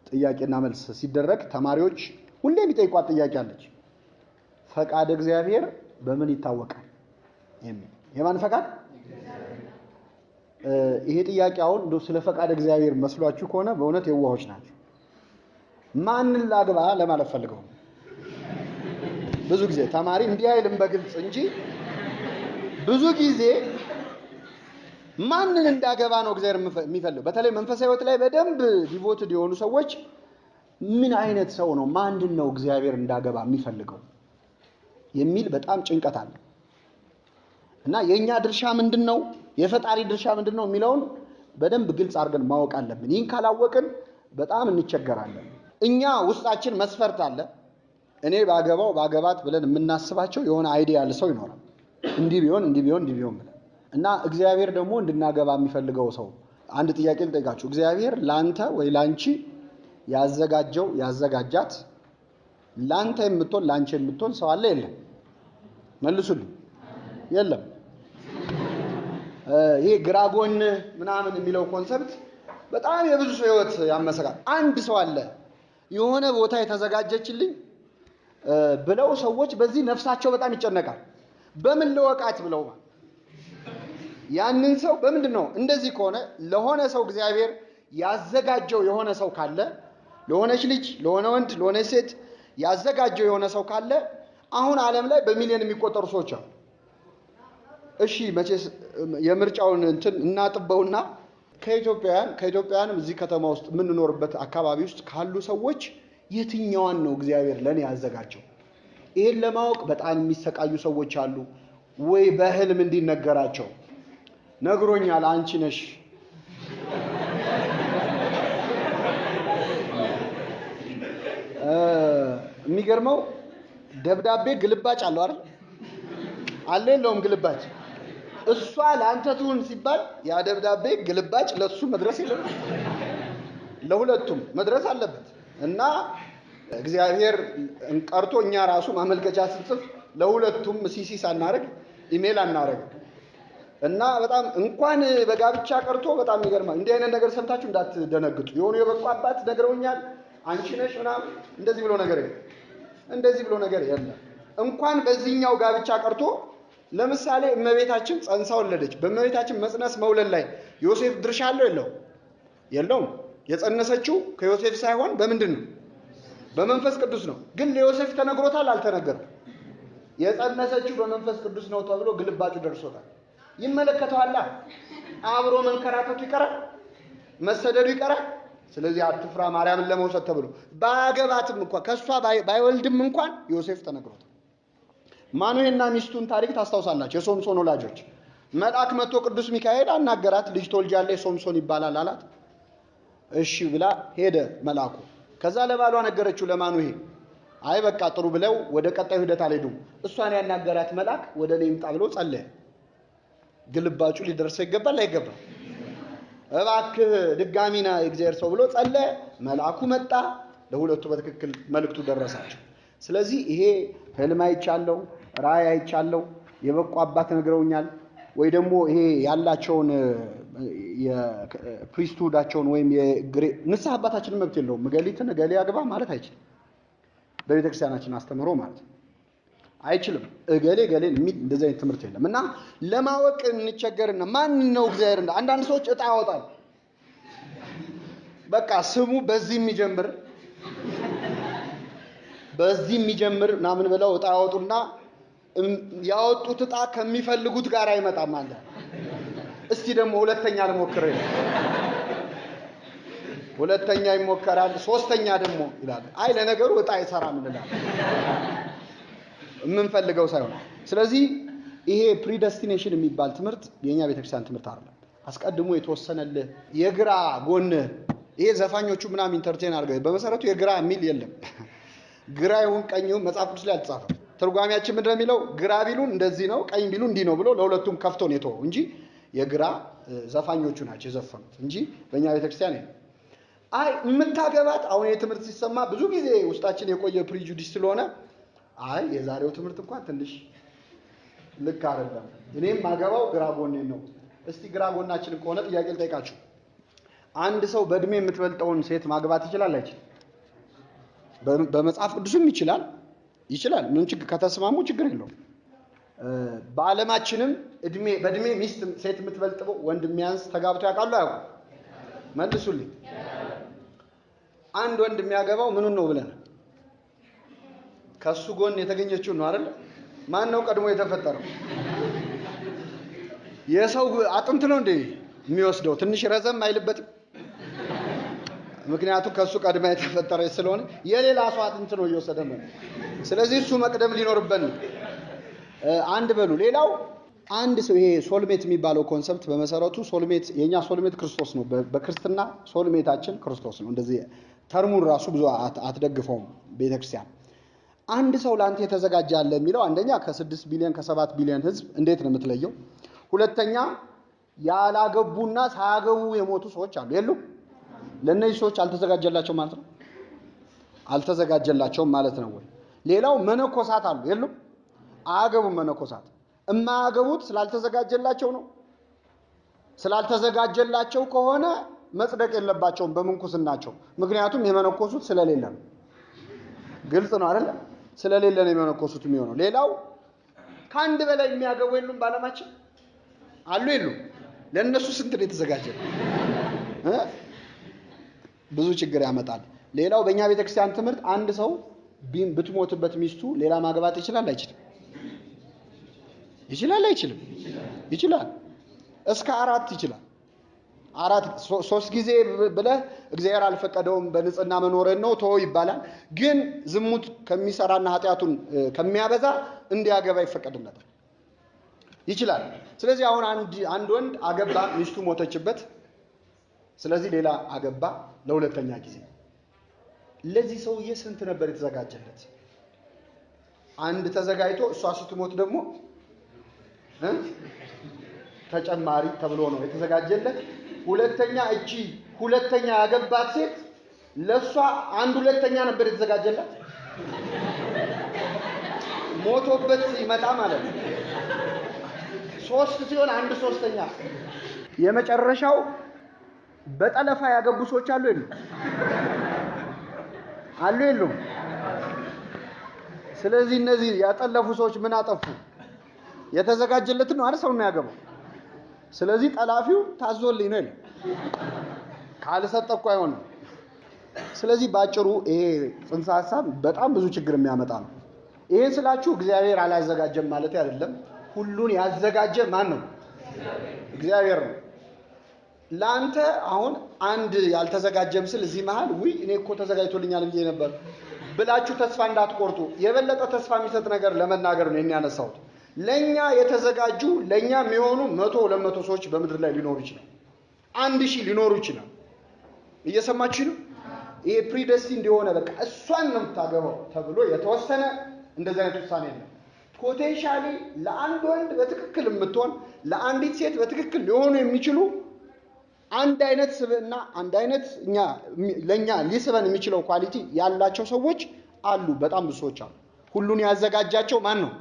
S1: ጥያቄና መልስ ሲደረግ ተማሪዎች ሁሌ የሚጠይቋት ጥያቄ አለች። ፈቃድ እግዚአብሔር በምን ይታወቃል የሚል። የማን ፈቃድ? ይሄ ጥያቄ አሁን እንደው ስለ ፈቃድ እግዚአብሔር መስሏችሁ ከሆነ በእውነት የዋሆች ናቸው። ማንን ላግባ ለማለት ፈልገው ብዙ ጊዜ ተማሪ እንዲህ አይልም በግልጽ እንጂ ብዙ ጊዜ ማንን እንዳገባ ነው እግዚአብሔር የሚፈልገው። በተለይ መንፈሳዊ ህይወት ላይ በደንብ ዲቮትድ የሆኑ ሰዎች ምን አይነት ሰው ነው ማንን ነው እግዚአብሔር እንዳገባ የሚፈልገው የሚል በጣም ጭንቀት አለ። እና የኛ ድርሻ ምንድነው የፈጣሪ ድርሻ ምንድነው የሚለውን በደንብ ግልጽ አድርገን ማወቅ አለብን። ይህን ካላወቅን በጣም እንቸገራለን። እኛ ውስጣችን መስፈርት አለ። እኔ ባገባት ብለን የምናስባቸው የሆነ አይዲያ ያለ ሰው ይኖራል። እንዲህ ቢሆን ብለን እና እግዚአብሔር ደግሞ እንድናገባ የሚፈልገው ሰው አንድ ጥያቄ ልጠይቃችሁ። እግዚአብሔር ላንተ ወይ ላንቺ ያዘጋጃት ላንተ የምትሆን ላንቺ የምትሆን ሰው አለ የለም? መልሱልኝ። የለም። ይሄ ግራጎን ምናምን የሚለው ኮንሰፕት በጣም የብዙ ሰው ህይወት ያመሰቃል። አንድ ሰው አለ የሆነ ቦታ የተዘጋጀችልኝ ብለው ሰዎች በዚህ ነፍሳቸው በጣም ይጨነቃል። በምን ለወቃት ብለው ያንን ሰው በምንድነው? እንደዚህ ከሆነ ለሆነ ሰው እግዚአብሔር ያዘጋጀው የሆነ ሰው ካለ ለሆነች ልጅ፣ ለሆነ ወንድ፣ ለሆነች ሴት ያዘጋጀው የሆነ ሰው ካለ አሁን ዓለም ላይ በሚሊዮን የሚቆጠሩ ሰዎች አሉ። እሺ መቼስ የምርጫውን እንትን እናጥበውና ከኢትዮጵያውያንም እዚህ ከተማ ውስጥ የምንኖርበት አካባቢ ውስጥ ካሉ ሰዎች የትኛዋን ነው እግዚአብሔር ለኔ ያዘጋጀው? ይሄን ለማወቅ በጣም የሚሰቃዩ ሰዎች አሉ። ወይ በህልም እንዲነገራቸው ነግሮኛል አንቺ ነሽ የሚገርመው ደብዳቤ ግልባጭ አለው አይደል? አለ የለውም ግልባጭ? እሷ ለአንተ ትሁን ሲባል ያ ደብዳቤ ግልባጭ ለሱ መድረስ የለም፣ ለሁለቱም መድረስ አለበት። እና እግዚአብሔር ቀርቶ እኛ ራሱ ማመልከቻ ስንጽፍ ለሁለቱም ሲሲ ሳናረግ ኢሜል አናረግ እና በጣም እንኳን በጋብቻ ቀርቶ በጣም ይገርማል። እንዲህ አይነት ነገር ሰምታችሁ እንዳትደነግጡ። የሆኑ የበቁ አባት ነግረውኛል አንቺ ነሽ ምናምን እንደዚህ ብሎ ነገር የለም። እንኳን በዚህኛው ጋብቻ ቀርቶ ለምሳሌ እመቤታችን ጸንሳ ወለደች። በእመቤታችን መጽነስ መውለድ ላይ ዮሴፍ ድርሻ አለው የለውም? የጸነሰችው ከዮሴፍ ሳይሆን በምንድን ነው? በመንፈስ ቅዱስ ነው። ግን ለዮሴፍ ተነግሮታል አልተነገረም? የጸነሰችው በመንፈስ ቅዱስ ነው ተብሎ ግልባጩ ደርሶታል። ይመለከተዋል። አብሮ መንከራተቱ ይቀራል፣ መሰደዱ ይቀራል። ስለዚህ አትፍራ ማርያምን ለመውሰድ ተብሎ ባገባትም እንኳን ከሷ ባይወልድም እንኳን ዮሴፍ ተነግሮታል። ማኑኤልና ሚስቱን ታሪክ ታስታውሳላችሁ? የሶምሶን ወላጆች መልአክ መጥቶ ቅዱስ ሚካኤል አናገራት። ልጅ ትወልጃለሽ ሶምሶን ይባላል አላት። እሺ ብላ ሄደ መልአኩ። ከዛ ለባሏ ነገረችው ለማኑኤ። አይ በቃ ጥሩ ብለው ወደ ቀጣዩ ሂደት አልሄዱም። እሷን ያናገራት መልአክ ወደ እኔ ይምጣ ብሎ ጸለየ። ግልባጩ ሊደርሰው ይገባል አይገባም? እባክህ ድጋሚና እግዚአብሔር ሰው ብሎ ጸለየ። መልአኩ መጣ። ለሁለቱ በትክክል መልእክቱ ደረሳቸው። ስለዚህ ይሄ ህልም አይቻለው፣ ራእይ አይቻለው፣ የበቁ አባት ነግረውኛል፣ ወይ ደግሞ ይሄ ያላቸውን የፕሪስቱዳቸውን ወይም ንስሐ አባታችን መብት የለውም። ገሊትን ገሊ ያግባ ማለት አይችልም። በቤተክርስቲያናችን አስተምሮ ማለት ነው አይችልም። ገሌን የሚል እንደዚህ አይነት ትምህርት የለም። እና ለማወቅ እንቸገርና ማን ነው እግዚአብሔር አንዳንድ ሰዎች እጣ ያወጣሉ። በቃ ስሙ በዚህ የሚጀምር ምናምን ብለው እጣ ያወጡና ያወጡት እጣ ከሚፈልጉት ጋር አይመጣም አለ። እስቲ ደግሞ ሁለተኛ ልሞክር ይላል። ሁለተኛ ይሞከራል፣ ሶስተኛ ደግሞ ይላል። አይ ለነገሩ እጣ አይሰራም እንላለን፣ የምንፈልገው ሳይሆን። ስለዚህ ይሄ ፕሪደስቲኔሽን የሚባል ትምህርት የኛ ቤተክርስቲያን ትምህርት አይደለም። አስቀድሞ የተወሰነልህ የግራ ጎን ይሄ ዘፋኞቹ ምናምን ኢንተርቴን አድርገው በመሰረቱ የግራ የሚል የለም። ግራ ይሁን ቀኝ ይሁን መጽሐፍ ቅዱስ ላይ አልተጻፈም። ትርጓሜያችን ምንድን ነው የሚለው? ግራ ቢሉን እንደዚህ ነው፣ ቀኝ ቢሉን እንዲህ ነው ብሎ ለሁለቱም ከፍቶ ነው የተወው እንጂ የግራ ዘፋኞቹ ናቸው የዘፈኑት እንጂ በእኛ ቤተክርስቲያን የለም። አይ የምታገባት አሁን የትምህርት ሲሰማ ብዙ ጊዜ ውስጣችን የቆየ ፕሪጁዲስ ስለሆነ አይ የዛሬው ትምህርት እንኳን ትንሽ ልክ አይደለም፣ እኔም ማገባው ግራ ጎኔን ነው። እስቲ ግራ ጎናችንን ከሆነ ጥያቄ ልጠይቃችሁ። አንድ ሰው በእድሜ የምትበልጠውን ሴት ማግባት ይችላል አይችልም? በመጽሐፍ ቅዱስም ይችላል። ምን ችግር ከተስማሙ ችግር የለውም። በዓለማችንም በእድሜ ሚስት ሴት የምትበልጠው ወንድ የሚያንስ ተጋብተው ያውቃሉ አያውቁም? መልሱልኝ። አንድ ወንድ የሚያገባው ምኑን ነው ብለን ከሱ ጎን የተገኘችውን ነው አይደል? ማን ነው ቀድሞ የተፈጠረው? የሰው አጥንት ነው እንዴ የሚወስደው? ትንሽ ረዘም አይልበትም? ምክንያቱም ከሱ ቀድማ የተፈጠረች ስለሆነ የሌላ ሰው አጥንት ነው እየወሰደ ነው። ስለዚህ እሱ መቅደም ሊኖርበት ነው። አንድ በሉ። ሌላው አንድ ሰው ይሄ ሶልሜት የሚባለው ኮንሰፕት በመሰረቱ ሶልሜት የኛ ሶልሜት ክርስቶስ ነው። በክርስትና ሶልሜታችን ክርስቶስ ነው። እንደዚህ ተርሙን ራሱ ብዙ አትደግፈውም ቤተክርስቲያን። አንድ ሰው ላንተ የተዘጋጀ አለ የሚለው አንደኛ ከ6 ቢሊዮን ከ7 ቢሊዮን ህዝብ እንዴት ነው የምትለየው? ሁለተኛ ያላገቡና ሳያገቡ የሞቱ ሰዎች አሉ የሉም? ለነዚህ ሰዎች አልተዘጋጀላቸው ማለት ነው? አልተዘጋጀላቸውም ማለት ነው ወይ? ሌላው መነኮሳት አሉ የሉም? አያገቡም መነኮሳት። የማያገቡት ስላልተዘጋጀላቸው ነው። ስላልተዘጋጀላቸው ከሆነ መጽደቅ የለባቸውም በምንኩስናቸው። ምክንያቱም የመነኮሱት ስለሌለ ነው። ግልጽ ነው አይደል? ስለሌለ ነው የመነኮሱት የሚሆነው። ሌላው ከአንድ በላይ የሚያገቡ የሉም ባለማችን? አሉ የሉም? ለነሱ ስንት ነው የተዘጋጀ? ብዙ ችግር ያመጣል። ሌላው በእኛ ቤተክርስቲያን ትምህርት አንድ ሰው ብትሞትበት ሚስቱ ሌላ ማግባት ይችላል አይችልም? ይችላል አይችልም? ይችላል። እስከ 4 ይችላል። 3 ጊዜ ብለህ እግዚአብሔር አልፈቀደውም በንጽህና መኖርን ነው ተወው ይባላል። ግን ዝሙት ከሚሰራና ኃጢያቱን ከሚያበዛ እንዲያገባ ይፈቀድለታል። ይችላል። ስለዚህ አሁን አንድ ወንድ አገባ፣ ሚስቱ ሞተችበት። ስለዚህ ሌላ አገባ ለሁለተኛ ጊዜ። ለዚህ ሰውዬ ስንት ነበር የተዘጋጀለት? አንድ ተዘጋጅቶ እሷ ስትሞት ደግሞ ተጨማሪ ተብሎ ነው የተዘጋጀለት። ሁለተኛ ያገባት ሴት ለሷ አንድ ሁለተኛ ነበር የተዘጋጀለት። ሞቶበት ይመጣ ማለት ነው። 3 ሲሆን አንድ ሶስተኛ። የመጨረሻው በጠለፋ ያገቡ ሰዎች አሉ የሉም? አሉ የሉም? ስለዚህ እነዚህ ያጠለፉ ሰዎች ምን አጠፉ? የተዘጋጀለትን ነው አይደል ሰው የሚያገባው። ስለዚህ ጠላፊው ታዞልኝ ነው ይላል። ካልሰጠኩ አይሆንም። ስለዚህ ባጭሩ ይሄ ጽንሰ ሐሳብ በጣም ብዙ ችግር የሚያመጣ ነው። ይሄን ስላችሁ እግዚአብሔር አላዘጋጀም ማለት አይደለም። ሁሉን ያዘጋጀ ማን ነው? እግዚአብሔር ነው። ላንተ አሁን አንድ ያልተዘጋጀ ምስል እዚህ መሃል እኔ እኮ ተዘጋጅቶልኛል ብዬ ነበር ብላችሁ ተስፋ እንዳትቆርጡ። የበለጠ ተስፋ የሚሰጥ ነገር ለመናገር ነው የሚያነሳውት። ለኛ የተዘጋጁ ለኛ የሚሆኑ 100 200 ሰዎች በምድር ላይ ሊኖሩ ይችላል። 1000 ሊኖሩ ይችላል። እየሰማችሁ ነው? ይሄ ፕሪደስቲን እንደሆነ በቃ እሷን ነው የምታገባው ተብሎ የተወሰነ እንደዚህ አይነት ውሳኔ ነው። ፖቴንሻሊ ለአንድ ወንድ በትክክል የምትሆን ለአንዲት ሴት በትክክል ሊሆኑ የሚችሉ አንድ አይነት ስብዕና አንድ አይነት ለኛ ሊስበን የሚችለው ኳሊቲ ያላቸው ሰዎች አሉ። በጣም ብዙ ሰዎች አሉ። ሁሉን ያዘጋጃቸው ማን ነው?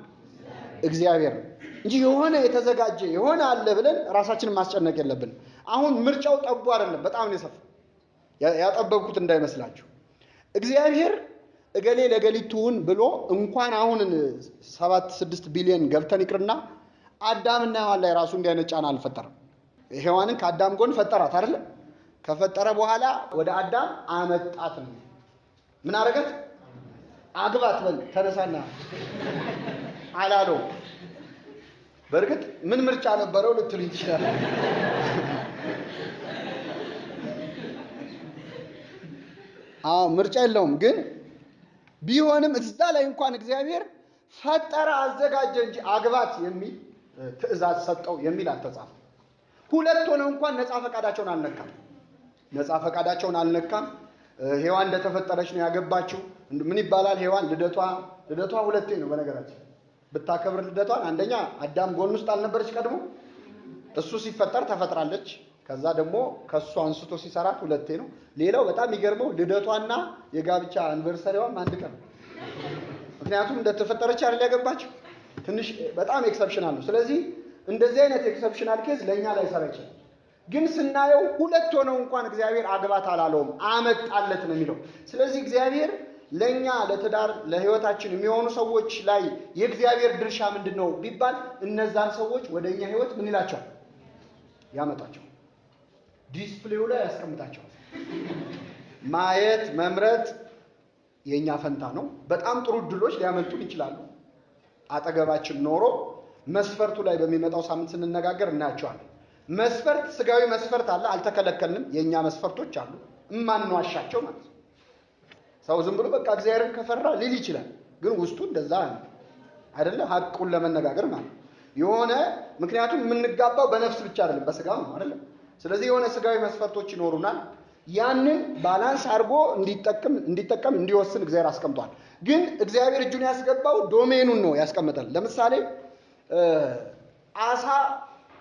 S1: እግዚአብሔር ነው እንጂ የሆነ የተዘጋጀ የሆነ አለ ብለን ራሳችንን ማስጨነቅ የለብንም። አሁን ምርጫው ጠቡ አይደለም፣ በጣም ነው የሰፋው። ያጠበብኩት እንዳይመስላችሁ። እግዚአብሔር እገሌ ለገሊቱን ብሎ እንኳን አሁን 7-6 ቢሊዮን ገብተን ይቅርና አዳምና ሔዋን ላይ ራሱ እንዲህ አይነት ጫና አልፈጠረም። ሔዋንን ከአዳም ጎን ፈጠራት አይደል? ከፈጠረ በኋላ ወደ አዳም አመጣት ነው። ምን አረጋት? አግባት በል ተነሳና አላለው። በእርግጥ ምን ምርጫ ነበረው ልትሉ ይችላል። ምርጫ የለውም። ግን ቢሆንም እዛ ላይ እንኳን እግዚአብሔር ፈጠረ አዘጋጀ እንጂ አግባት የሚል ትእዛዝ ሰጠው የሚል አልተጻፈም። ሁለት ሆነው እንኳን ነፃ ፈቃዳቸውን አልነካም። ሔዋን እንደተፈጠረች ነው ያገባችው። ምን ይባላል? ሔዋን ልደቷ ሁለቴ ነው በነገራችን ብታከብር ልደቷን። አንደኛ አዳም ጎን ውስጥ አልነበረች ቀድሞ፣ እሱ ሲፈጠር ተፈጥራለች። ከዛ ደግሞ ከሱ አንስቶ ሲሰራት ሁለቴ ነው። ሌላው በጣም የሚገርመው ልደቷና የጋብቻ አንቨርሰሪዋም አንድ ቀን ነው። ምክንያቱም እንደተፈጠረች አይደል ያገባችው። ትንሽ በጣም ኤክሰፕሽናል ነው። ስለዚህ እንደዚህ አይነት ኤክሰፕሽናል ኬዝ ለኛ ላይ ሰራ ይችላል። ግን ስናየው ሁለት ሆነው እንኳን እግዚአብሔር አግባት አላለውም፣ አመጣለት ነው የሚለው። ስለዚህ እግዚአብሔር ለኛ ለትዳር ለህይወታችን የሚሆኑ ሰዎች ላይ የእግዚአብሔር ድርሻ ምንድነው ቢባል እነዛን ሰዎች ወደኛ ህይወት ምን ይላቸዋል? ያመጣቸው። ዲስፕሌው ላይ ያስቀምጣቸው። ማየት መምረጥ የኛ ፈንታ ነው። በጣም ጥሩ ድሎች ሊያመልጡን ይችላሉ። አጠገባችን ኖሮ መስፈርቱ ላይ በሚመጣው ሳምንት ስንነጋገር እናያቸዋለን። መስፈርት ስጋዊ መስፈርት አለ፣ አልተከለከልንም። የኛ መስፈርቶች አሉ እማንዋሻቸው ማለት ነው። ሰው ዝም ብሎ በቃ እግዚአብሔርን ከፈራ ሊል ይችላል። ግን ውስጡ እንደዛ አይደለ፣ ሐቁን ለመነጋገር ማለት የሆነ ምክንያቱም የምንጋባው በነፍስ ብቻ አይደለም በስጋው ነው አይደለ። ስለዚህ የሆነ ስጋዊ መስፈርቶች ይኖሩናል። ያንን ባላንስ አድርጎ እንዲጠቀም እንዲወስን እግዚአብሔር አስቀምጧል። ግን እግዚአብሔር እጁን ያስገባው ዶሜኑን ነው ያስቀምጣል። ለምሳሌ አሳ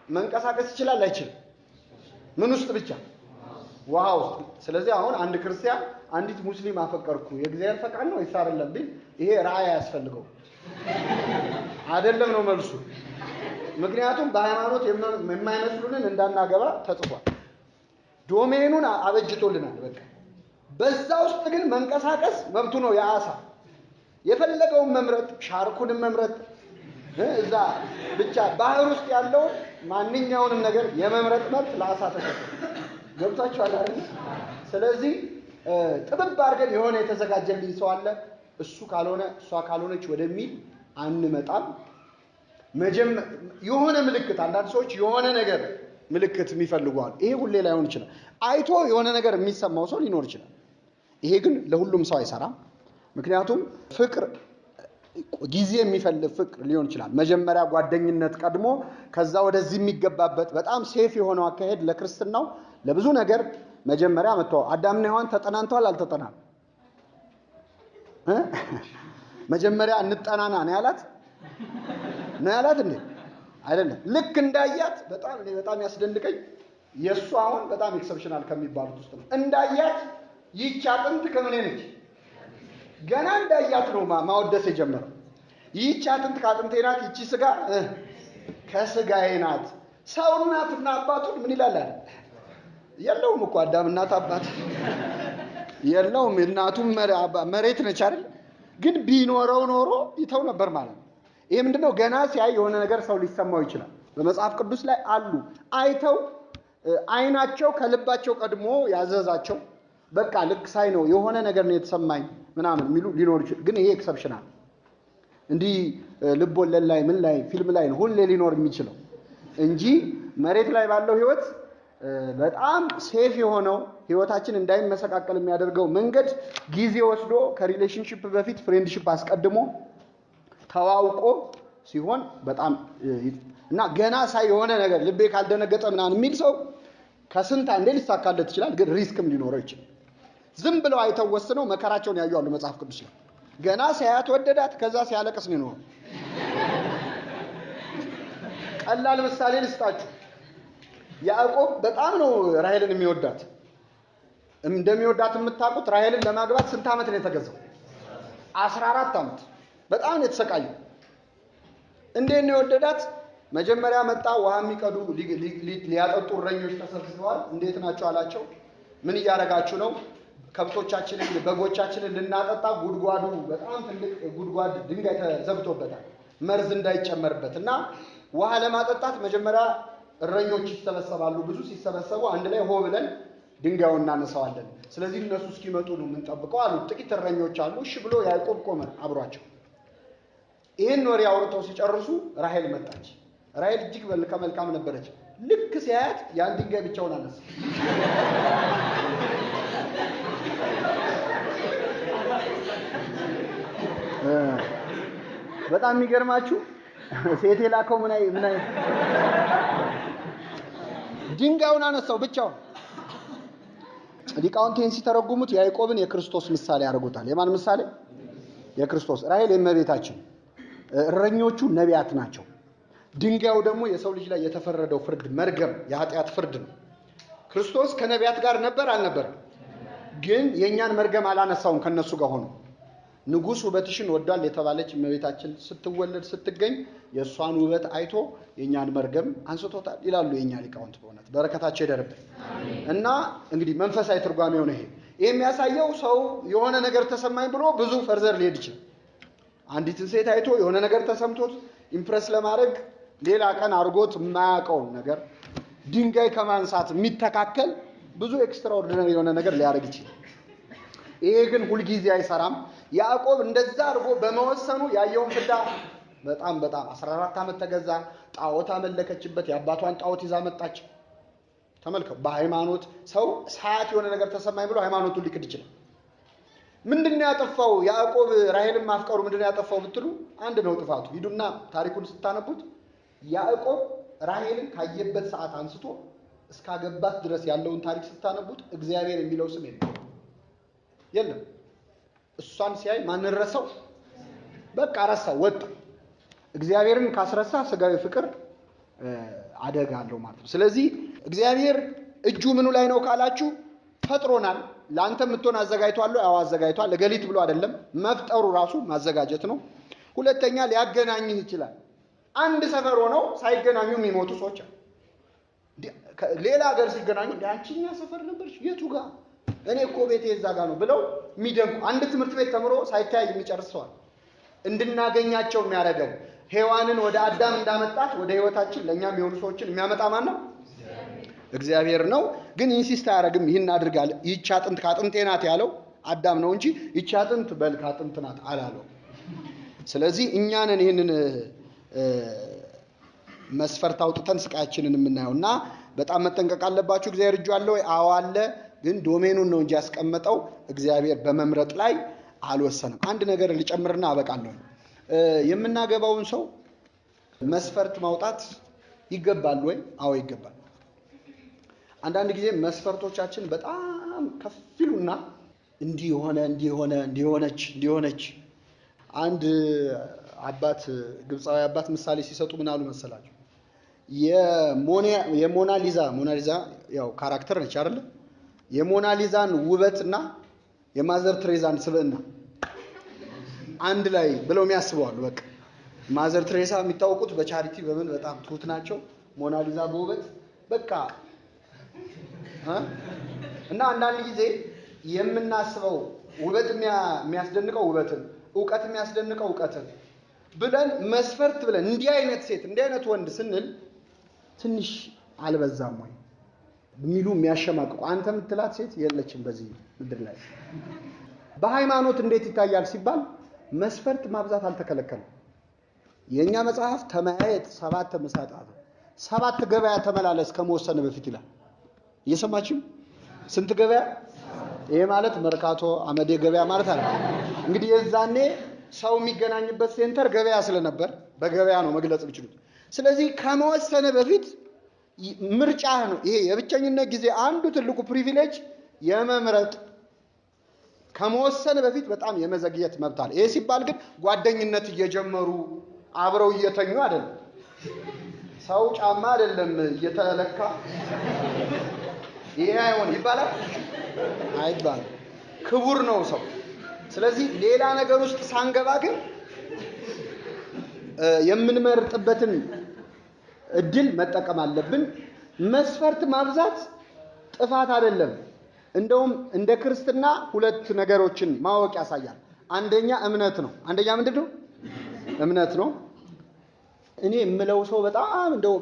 S1: መንቀሳቀስ ይችላል አይችልም? ምን ውስጥ ብቻ? ውሃ ውስጥ። ስለዚህ አሁን አንድ ክርስቲያን አንዲት ሙስሊም አፈቀርኩ የእግዚአብሔር ፈቃድ ነው ወይስ አይደለም ቢል ይሄ ራእይ ያስፈልገው አይደለም ነው መልሱ። ምክንያቱም በሃይማኖት የማይመስሉንን እንዳናገባ ተጽፏል። ዶሜኑን አበጅቶልናል። በቃ በዛ ውስጥ ግን መንቀሳቀስ መብቱ ነው የአሳ። የፈለገውን መምረጥ፣ ሻርኩንም መምረጥ፣ እዛ ብቻ ባህር ውስጥ ያለው ማንኛውንም ነገር የመምረጥ መብት ለአሳ ተሰጥቷል። ገብታችኋል አይደል? ስለዚህ ጥብብ አድርገን የሆነ የተዘጋጀልኝ ሰው አለ እሱ ካልሆነ እሷ ካልሆነች ወደሚል አንመጣም። የሆነ ምልክት፣ አንዳንድ ሰዎች የሆነ ነገር ምልክት የሚፈልጉዋል። ይሄ ሁሌ ላይሆን ይችላል። አይቶ የሆነ ነገር የሚሰማው ሰው ሊኖር ይችላል። ይሄ ግን ለሁሉም ሰው አይሰራም። ምክንያቱም ፍቅር ጊዜ የሚፈልግ ፍቅር ሊሆን ይችላል። መጀመሪያ ጓደኝነት ቀድሞ ከዛ ወደዚህ የሚገባበት በጣም ሴፍ የሆነው አካሄድ ለክርስትናው ለብዙ ነገር መጀመሪያ መጥተው አዳምና ሔዋን ተጠናንተዋል አልተጠናም? መጀመሪያ እንጠናና ነው ያላት እንዴ? አይደለም። ልክ እንዳያት በጣም ያስደንቀኝ የእሱ አሁን በጣም ኤክሰፕሽናል ከሚባሉት ውስጥ ነው። እንዳያት ይህች አጥንት ከምን ነች? ገና እንዳያት ነው ማወደስ የጀመረው። ይህች አጥንት ከአጥንቴ ናት፣ ይህች ስጋ ከስጋዬ ናት። ሰው እናትና አባቱን ምን ይላል አይደል? የለውም እኮ አዳም እናት አባት የለውም። እናቱም መሬት ነች አይደል? ግን ቢኖረው ኖሮ ይተው ነበር ማለት ነው። ይሄ ምንድነው? ገና ሲያይ የሆነ ነገር ሰው ሊሰማው ይችላል። በመጽሐፍ ቅዱስ ላይ አሉ አይተው አይናቸው ከልባቸው ቀድሞ ያዘዛቸው በቃ ልክ ሳይ ነው የሆነ ነገር ነው የተሰማኝ ምናምን የሚሉ ሊኖር ይችላል። ግን ይሄ ኤክሰፕሽናል እንዲህ ልብ ወለድ ላይ ምን ላይ ፊልም ላይ ነው ሁሌ ሊኖር የሚችለው እንጂ መሬት ላይ ባለው ህይወት በጣም ሴፍ የሆነው ህይወታችን እንዳይመሰቃቀል የሚያደርገው መንገድ ጊዜ ወስዶ ከሪሌሽንሺፕ በፊት ፍሬንድሺፕ አስቀድሞ ተዋውቆ ሲሆን በጣም እና ገና ሳይ የሆነ ነገር ልቤ ካልደነገጠ ምናምን የሚል ሰው ከስንት አንዴ ሊሳካለት ይችላል። ግን ሪስክም ሊኖረው ይችላል። ዝም ብለው አይተው ወስነው መከራቸውን ያዩ አሉ መጽሐፍ ቅዱስ ላይ። ገና ሲያያት ወደዳት፣ ከዛ ሲያለቅስ ነው የኖረው። ቀላል ምሳሌ ልስጣችሁ። ያዕቆብ በጣም ነው ራሔልን የሚወዳት። እንደሚወዳት የምታውቁት ራሔልን ለማግባት ስንት ዓመት ነው የተገዛው? 14 ዓመት። በጣም ነው የተሰቃየው። እንዴት ነው የወደዳት? መጀመሪያ መጣ። ውሃ የሚቀዱ ሊያጠጡ እረኞች ተሰብስበዋል። እንዴት ናቸው አላቸው። ምን እያደረጋችሁ ነው? ከብቶቻችንን በጎቻችንን ልናጠጣ ጉድጓዱ በጣም ትልቅ ጉድጓድ ድንጋይ ተዘግቶበታል መርዝ እንዳይጨመርበት እና ውሃ ለማጠጣት መጀመሪያ እረኞች ይሰበሰባሉ። ብዙ ሲሰበሰቡ አንድ ላይ ሆ ብለን ድንጋዩን እናነሳዋለን። ስለዚህ እነሱ እስኪመጡ ነው የምንጠብቀው አሉ። ጥቂት እረኞች አሉ። እሺ ብሎ ያዕቆብ ቆመ አብሯቸው። ይሄን ወሬ አውርተው ሲጨርሱ ራሔል መጣች። ራሔል እጅግ መልካም ነበረች። ልክ ሲያያት ያን ድንጋይ ብቻውን አነሳ። በጣም የሚገርማችሁ ሴት የላከው ምን አይ ድንጋዩን አነሳው ብቻውን። ሊቃውንቴን ሲተረጉሙት ያዕቆብን የክርስቶስ ምሳሌ ያደርጉታል። የማን ምሳሌ? የክርስቶስ። ራሔል የእመቤታችን፣ እረኞቹ ነቢያት ናቸው። ድንጋዩ ደግሞ የሰው ልጅ ላይ የተፈረደው ፍርድ መርገም፣ የኃጢአት ፍርድ ነው። ክርስቶስ ከነቢያት ጋር ነበር አልነበረም? ግን የእኛን መርገም አላነሳውም ከነሱ ጋር ሆኖ። ንጉሥ ውበትሽን ወዷል የተባለች እመቤታችን ስትወለድ ስትገኝ የእሷን ውበት አይቶ የእኛን መርገም አንስቶታል ይላሉ የእኛ ሊቃውንት። በእውነት በረከታቸው ይደርብን እና እንግዲህ መንፈሳዊ ትርጓሜው ነው ይሄ። ይሄ የሚያሳየው ሰው የሆነ ነገር ተሰማኝ ብሎ ብዙ ፈርዘር ሊሄድ ይችላል። አንዲትን ሴት አይቶ የሆነ ነገር ተሰምቶት ኢምፕረስ ለማድረግ ሌላ ቀን አድርጎት የማያውቀውን ነገር ድንጋይ ከማንሳት የሚተካከል ብዙ ኤክስትራኦርዲነሪ የሆነ ነገር ሊያደርግ ይችላል። ይሄ ግን ሁልጊዜ አይሰራም። ያዕቆብ እንደዛ አድርጎ በመወሰኑ ያየውን ፍዳ በጣም 14 ዓመት ተገዛ። ጣዖት አመለከችበት። የአባቷን ጣዖት ይዛ መጣች። ተመልከው። በሃይማኖት ሰው ሳያት የሆነ ነገር ተሰማኝ ብሎ ሃይማኖቱን ሊክድ ይችላል። ምንድነው ያጠፋው ያዕቆብ? ራሔልን ማፍቀሩ ምንድነው ያጠፋው ብትሉ አንድ ነው ጥፋቱ። ሂዱና ታሪኩን ስታነቡት ያዕቆብ ራሔልን ካየበት ሰዓት አንስቶ እስካገባት ድረስ ያለውን ታሪክ ስታነቡት እግዚአብሔር የሚለው ስም የለም። እሷን ሲያይ ማን ረሳው? በቃ ረሳው፣ ወጣ። እግዚአብሔርን ካስረሳ ስጋዊ ፍቅር አደጋ አለው ማለት ነው። ስለዚህ እግዚአብሔር እጁ ምኑ ላይ ነው ካላችሁ ፈጥሮናል። ለአንተ የምትሆን አዘጋጅቷል። ያው አዘጋጅቷል። ለገሊት ብሎ አይደለም፣ መፍጠሩ ራሱ ማዘጋጀት ነው። ሁለተኛ ሊያገናኝህ ይችላል። አንድ ሰፈር ሆነው ሳይገናኙ የሚሞቱ ሰዎች አሉ። ሌላ ሀገር ሲገናኙ አንቺኛ ሰፈር ነበርሽ የቱ ጋር? እኔ እኮ ቤቴ እዛ ጋር ነው ብለው የሚደንቁ። አንድ ትምህርት ቤት ተምሮ ሳይተያይ የሚጨርሰዋል። እንድናገኛቸው የሚያደርገን ሔዋንን ወደ አዳም እንዳመጣት ወደ ህይወታችን ለእኛም የሆኑ ሰዎችን የሚያመጣ ማን ነው? እግዚአብሔር ነው። ግን ኢንሲስት አያደርግም። ይህን አድርጋል። ይህች አጥንት ከአጥንቴ ናት ያለው አዳም ነው እንጂ ይህች አጥንት በል ከአጥንት ናት አላለው። ስለዚህ እኛንን ይህንን መስፈርት አውጥተን ስቃያችንን የምናየውና በጣም መጠንቀቅ አለባችሁ። እግዚአብሔር እጁ አለ ወይ? አዎ አለ። ግን ዶሜኑን ነው እንጂ ያስቀመጠው እግዚአብሔር በመምረጥ ላይ አልወሰንም። አንድ ነገር ልጨምርና አበቃለሁ። የምናገባውን ሰው መስፈርት ማውጣት ይገባል ወይ? አዎ ይገባል። አንዳንድ ጊዜ መስፈርቶቻችን በጣም ከፍሉና እንዲሆነች አንድ አባት ግብፃዊ አባት ምሳሌ ሲሰጡ ምን አሉ መሰላችሁ? የሞናሊዛ ያው ካራክተር ነች አይደል? የሞናሊዛን ውበትና የማዘር ትሬዛን ስብዕና አንድ ላይ ብለው የሚያስበዋሉ። በቃ ማዘር ትሬዛ የሚታወቁት በቻሪቲ በምን በጣም ትሁት ናቸው። ሞናሊዛ በውበት በቃ እና አንዳንድ ጊዜ የምናስበው ውበት የሚያስደንቀው ውበትን፣ ዕውቀት የሚያስደንቀው ዕውቀትን ብለን መስፈርት ብለን እንዲህ አይነት ሴት እንዲህ አይነት ወንድ ስንል ትንሽ አልበዛም ወይ የሚሉ የሚያሸማቅቁ አንተ የምትላት ሴት የለችም በዚህ ምድር ላይ። በሃይማኖት እንዴት ይታያል ሲባል መስፈርት ማብዛት አልተከለከለም። የኛ መጽሐፍ ተመያየት 7 መሳጣት 7 ገበያ ተመላለስ ከመወሰን በፊት ይላል። እየሰማችሁ? ስንት ገበያ? ይሄ ማለት መርካቶ አመዴ ገበያ ማለት አይደል። እንግዲህ የዛኔ ሰው የሚገናኝበት ሴንተር ገበያ ስለነበር በገበያ ነው መግለጽ የሚችሉት። ስለዚህ ከመወሰን በፊት ምርጫ ነው። ይሄ የብቸኝነት ጊዜ አንዱ ትልቁ ፕሪቪሌጅ የመምረጥ ከመወሰን በፊት በጣም የመዘግየት መብት አለ። ይሄ ሲባል ግን ጓደኝነት እየጀመሩ አብረው እየተኙ አይደለም። ሰው ጫማ አይደለም እየተለካ ይሄ አይሆን ይባላል አይባልም። ክቡር ነው ሰው። ስለዚህ ሌላ ነገር ውስጥ ሳንገባ ግን የምንመርጥበትን እድል መጠቀም አለብን። መስፈርት ማብዛት ጥፋት አይደለም። እንደውም እንደ ክርስትና 2 ነገሮችን ማወቅ ያሳያል። አንደኛ እምነት ነው። አንደኛ ምንድነው? እምነት ነው። እኔ የምለው ሰው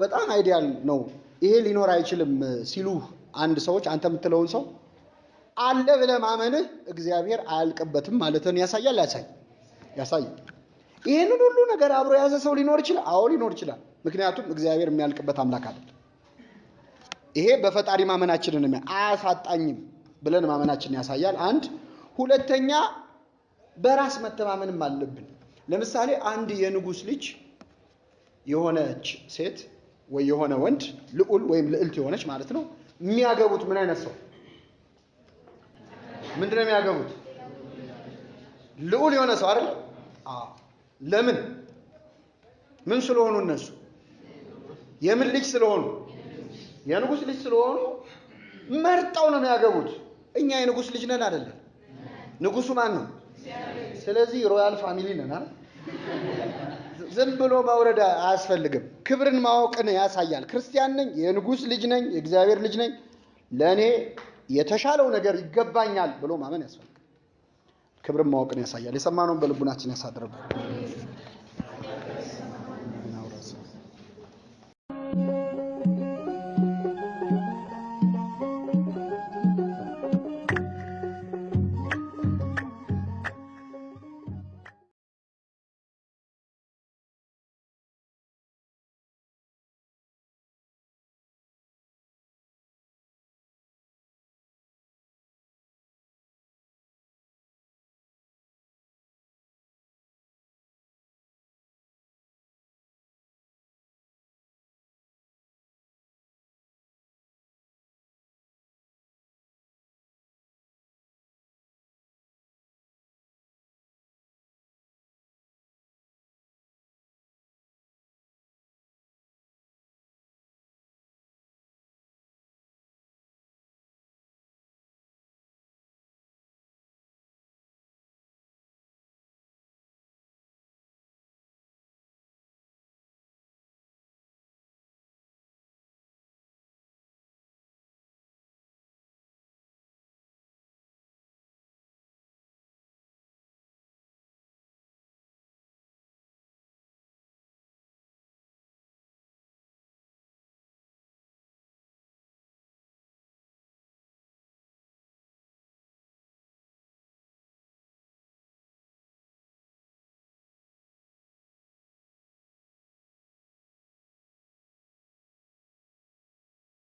S1: በጣም አይዲያል ነው ይሄ ሊኖር አይችልም ሲሉ አንድ ሰዎች አንተ የምትለውን ሰው አለ ብለህ ማመንህ እግዚአብሔር አያልቅበትም ማለትን ያሳያል። ይሄንን ሁሉ ነገር አብሮ የያዘ ሰው ሊኖር ይችላል። አዎ ሊኖር ይችላል። ምክንያቱም እግዚአብሔር የሚያልቅበት አምላክ አይደለም። ይሄ በፈጣሪ ማመናችንን አያሳጣኝም ብለን ማመናችንን ያሳያል። አንድ ሁለተኛ በራስ መተማመንም አለብን። ለምሳሌ አንድ የንጉስ ልጅ የሆነች ሴት ወይ የሆነ ወንድ ልዑል ወይም ልዕልት የሆነች ማለት ነው የሚያገቡት ምን አይነት ሰው ምንድነው የሚያገቡት? ልዑል የሆነ ሰው አይደል? ለምን? ምን ስለሆኑ? እነሱ የምን ልጅ ስለሆኑ? የንጉስ ልጅ ስለሆኑ መርጠው ነው የሚያገቡት። እኛ የንጉስ ልጅ ነን አይደለም? ንጉሱ ማን ነው? ስለዚህ ሮያል ፋሚሊ ነን አይደል? ዝም ብሎ መውረድ አያስፈልግም። ክብርን ማወቅን ያሳያል። ክርስቲያን ነኝ፣ የንጉስ ልጅ ነኝ፣ የእግዚአብሔር ልጅ ነኝ፣ ለኔ የተሻለው ነገር ይገባኛል ብሎ ማመን ያስፈልጋል። ክብርን ማወቅን ያሳያል። የሰማነውን በልቡናችን ያሳድርብን።